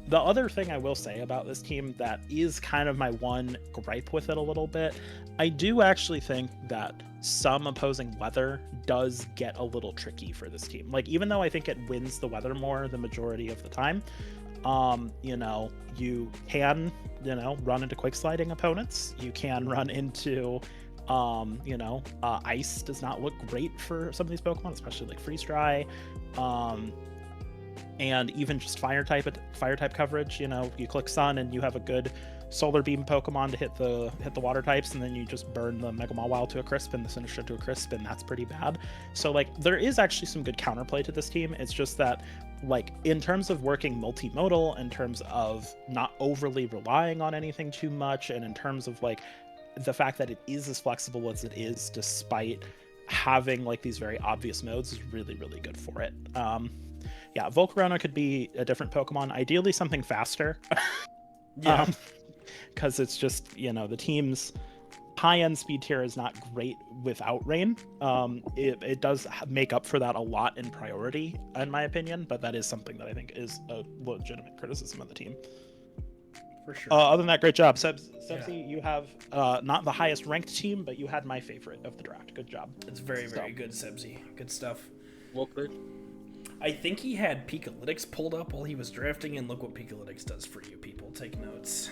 The other thing I will say about this team that is kind of my one gripe with it a little bit, I do actually think that some opposing weather does get a little tricky for this team. Like, even though I think it wins the weather more the majority of the time, you can, run into quick sliding opponents. You can run into ice does not look great for some of these Pokemon, especially like Freeze Dry, and even just fire type coverage. You click Sun and you have a good Solar Beam Pokemon to hit the water types, and then you just burn the Mega Mawile to a crisp and the Sinistcha to a crisp, and that's pretty bad. So like there is actually some good counterplay to this team. It's just that like in terms of working multimodal, in terms of not overly relying on anything too much, and in terms of like the fact that it is as flexible as it is despite having like these very obvious modes is really, really good for it. Volcarona could be a different Pokemon, ideally something faster. Because it's just, the team's high-end speed tier is not great without rain. It does make up for that a lot in priority, in my opinion, but that is something that I think is a legitimate criticism of the team. For sure. Other than that, great job. Sebsy, you have not the highest ranked team, but you had my favorite of the draft. Good job. It's very, very good, Sebsy. Good stuff. Well played. I think he had Pikalytics pulled up while he was drafting, and look what Pikalytics does for you, people. Take notes.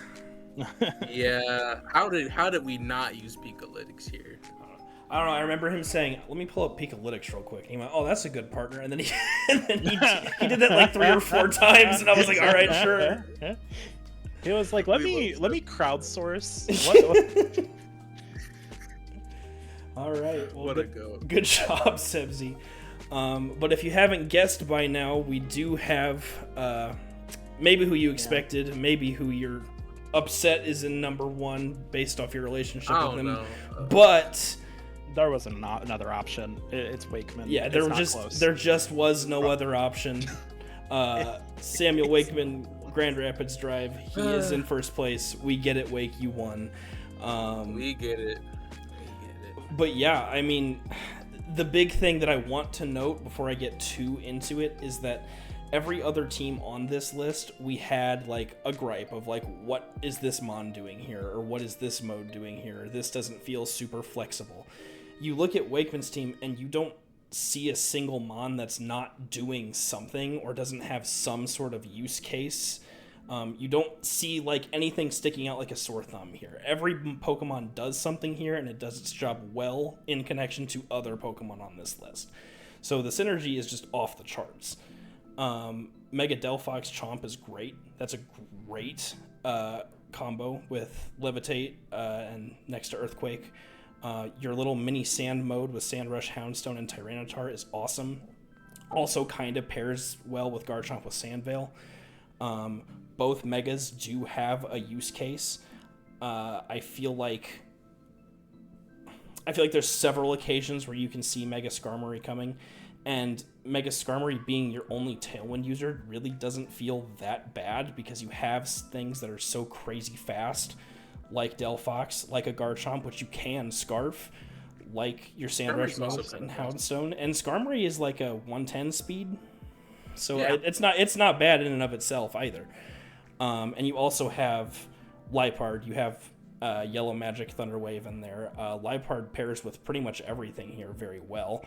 Yeah. How did we not use Pikalytics here? I don't know. I remember him saying, "Let me pull up Pikalytics real quick." And he went, "Oh, that's a good partner." And then he he did that like 3 or 4 times, and I was like, "All right, sure." He was like, let me crowdsource. What? All right. Well, What a goat. good job, Sebzy. But if you haven't guessed by now, we do have maybe who you expected, maybe who you're upset is in number 1 based off your relationship I with him. don't know. But There wasn't another option. It's Wakeman. yeah, Close. there just was no other option. Samuel Wakeman, Grand Rapids Drive. He is in first place. We get it, Wake. You won. We get it. But yeah, I mean, the big thing that I want to note before I get too into it is that every other team on this list, we had like a gripe of like, what is this mon doing here? Or what is this mode doing here? This doesn't feel super flexible. You look at Wakeman's team and you don't see a single mon that's not doing something or doesn't have some sort of use case. You don't see like anything sticking out like a sore thumb here. Every Pokemon does something here, and it does its job well in connection to other Pokemon on this list. So the synergy is just off the charts. Mega Delphox Chomp is great. That's a great combo with Levitate and next to Earthquake. Your little mini Sand mode with Sandrush, Houndstone, and Tyranitar is awesome. Also kind of pairs well with Garchomp with Sandveil. Both Megas do have a use case. I feel like there's several occasions where you can see Mega Skarmory coming, and Mega Skarmory being your only Tailwind user really doesn't feel that bad because you have things that are so crazy fast, like Delphox, like a Garchomp, which you can Scarf, like your Sandrush moves and Houndstone, and Skarmory is like a 110 speed, so yeah. It's not bad in and of itself either. And you also have Liepard. You have Yellow Magic Thunderwave in there. Liepard pairs with pretty much everything here very well.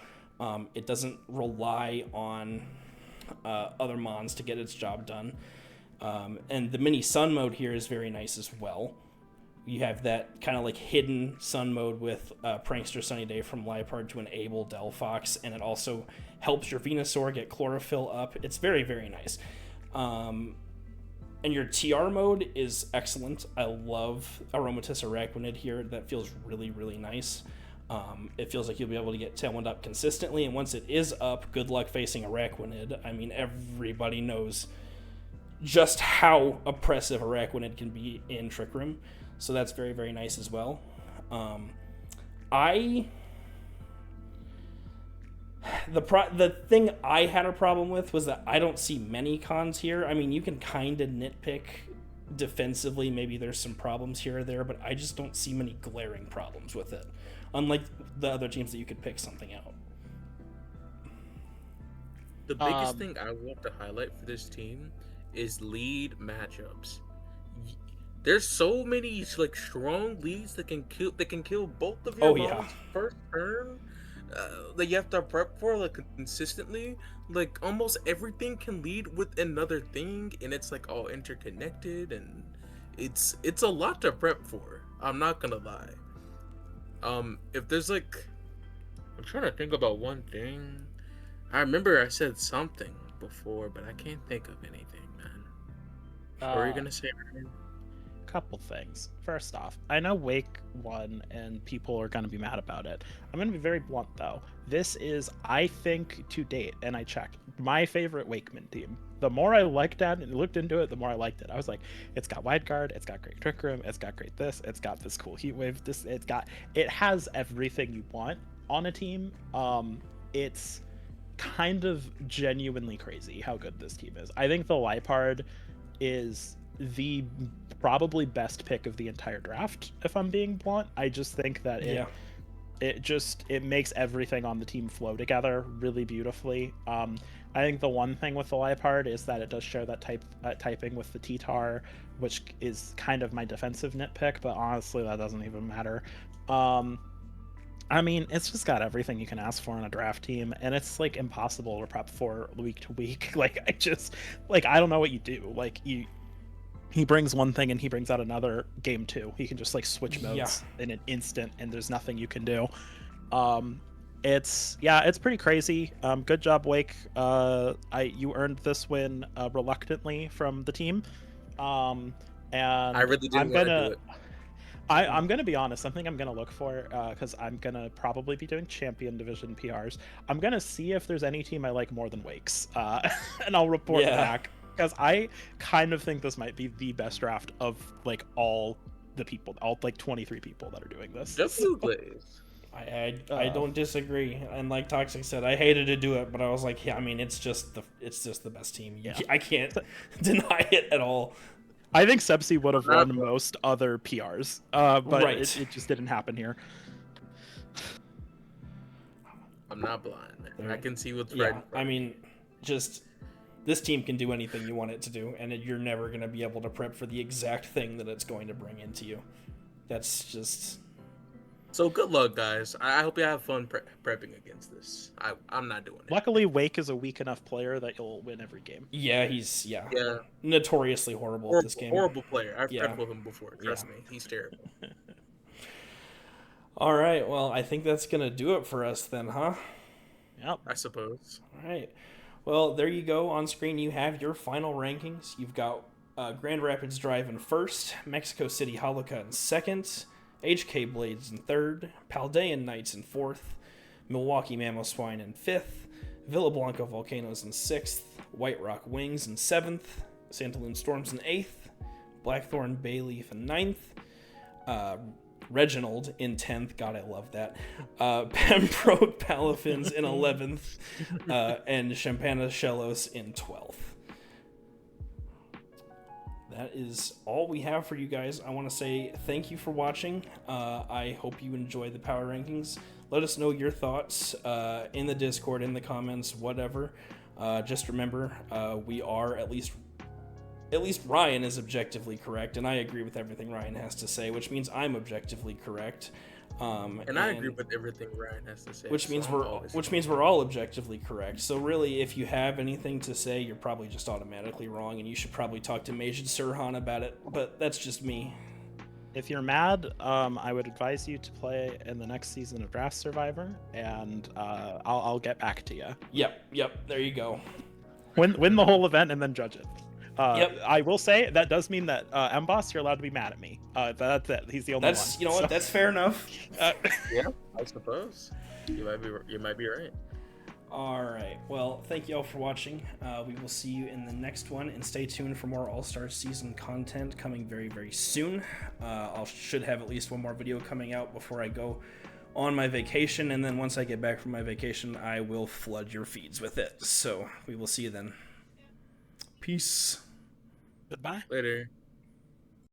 It doesn't rely on other mons to get its job done. And the mini Sun mode here is very nice as well. You have that kind of like hidden Sun mode with Prankster Sunny Day from Liepard to enable Delphox, and it also helps your Venusaur get Chlorophyll up. It's very, very nice. And your TR mode is excellent. I love Aromatisse Araquanid here. That feels really, really nice. It feels like you'll be able to get Tailwind up consistently, and once it is up, good luck facing Araquanid. I mean, everybody knows just how oppressive Araquanid can be in Trick Room, so that's very, very nice as well. The thing I had a problem with was that I don't see many cons here. I mean, you can kind of nitpick defensively. Maybe there's some problems here or there, but I just don't see many glaring problems with it. Unlike the other teams that you could pick something out. The biggest thing I want to highlight for this team is lead matchups. There's so many like strong leads that can kill both of your mons first turn. That you have to prep for like consistently. Like almost everything can lead with another thing, and it's like all interconnected, and it's a lot to prep for. I'm not gonna lie. If there's like, I'm trying to think about one thing. I remember I said something before, but I can't think of anything, man. What are you gonna say, Ryan? Couple things. First off, I know Wake won and people are going to be mad about it. I'm going to be very blunt though. This is, I think, to date, and I checked, my favorite Wakeman team. The more I looked into it, the more I liked it. I was like, it's got Wide Guard, it's got great Trick Room, it's got great this, it's got this cool Heat Wave, it has everything you want on a team. It's kind of genuinely crazy how good this team is. I think the Liepard is the probably best pick of the entire draft, if I'm being blunt. I just think that it makes everything on the team flow together really beautifully. I think the one thing with the Liepard is that it does share that typing with the T-Tar, which is kind of my defensive nitpick, but honestly that doesn't even matter. I mean, it's just got everything you can ask for in a draft team, and it's like impossible to prep for week to week. Like I don't know what you do. Like he brings one thing and he brings out another game too. He can just like switch modes in an instant, and there's nothing you can do. It's pretty crazy. Good job, Wake. You earned this win reluctantly from the team. And I really didn't want to do it. I'm gonna be honest. Something I'm gonna look for, because I'm gonna probably be doing champion division PRs. I'm gonna see if there's any team I like more than Wake's, and I'll report back, because I kind of think this might be the best draft of like all the people, all like 23 people that are doing this. Just Blue Blaze. I don't disagree, and like Toxic said, I hated to do it, but I was like, yeah, I mean, it's just the best team. Yeah. I can't deny it at all. I think Sepsi would have won most other PRs, but Right. it just didn't happen here. I'm not blind. I can see what's Yeah, right. I mean, just this team can do anything you want it to do, and you're never going to be able to prep for the exact thing that it's going to bring into you. That's just... So good luck, guys. I hope you have fun prepping against this. I'm not doing it. Luckily, Wake is a weak enough player that you'll win every game. Yeah, he's notoriously horrible at this game. Horrible player. I've prepped with him before. Trust me, he's terrible. All right, well, I think that's going to do it for us then, huh? Yep. I suppose. All right. Well, there you go. On screen, you have your final rankings. You've got Grand Rapids Drive in first, Mexico City Holoca in second, HK Blades in third, Paldean Knights in fourth, Milwaukee Mamoswine in fifth, Villa Blanca Volcanoes in sixth, White Rock Wings in seventh, Santaloon Storms in eighth, Blackthorn Bayleaf in ninth, Reginald in 10th. God, I love that. Pembroke Palafins in 11th, and Champana Shellos in 12th. That is all we have for you guys. I want to say thank you for watching. I hope you enjoy the power rankings. Let us know your thoughts in the Discord, in the comments, whatever. Just remember, we are at least Ryan is objectively correct, and I agree with everything Ryan has to say, which means I'm objectively correct. And I agree with everything Ryan has to say. Which means we're all objectively correct. So really, if you have anything to say, you're probably just automatically wrong, and you should probably talk to Majid Sirhan about it. But that's just me. If you're mad, I would advise you to play in the next season of Draft Survivor, and I'll get back to you. Yep. There you go. Win the whole event and then judge it. Yep. I will say that does mean that Mboss, you're allowed to be mad at me. That's it. He's the only one. You know what? That's fair enough. Yeah, I suppose. You might be right. All right. Well, thank you all for watching. We will see you in the next one, and stay tuned for more All-Star Season content coming very, very soon. I should have at least one more video coming out before I go on my vacation, and then once I get back from my vacation, I will flood your feeds with it. So we will see you then. Peace. Goodbye. Later.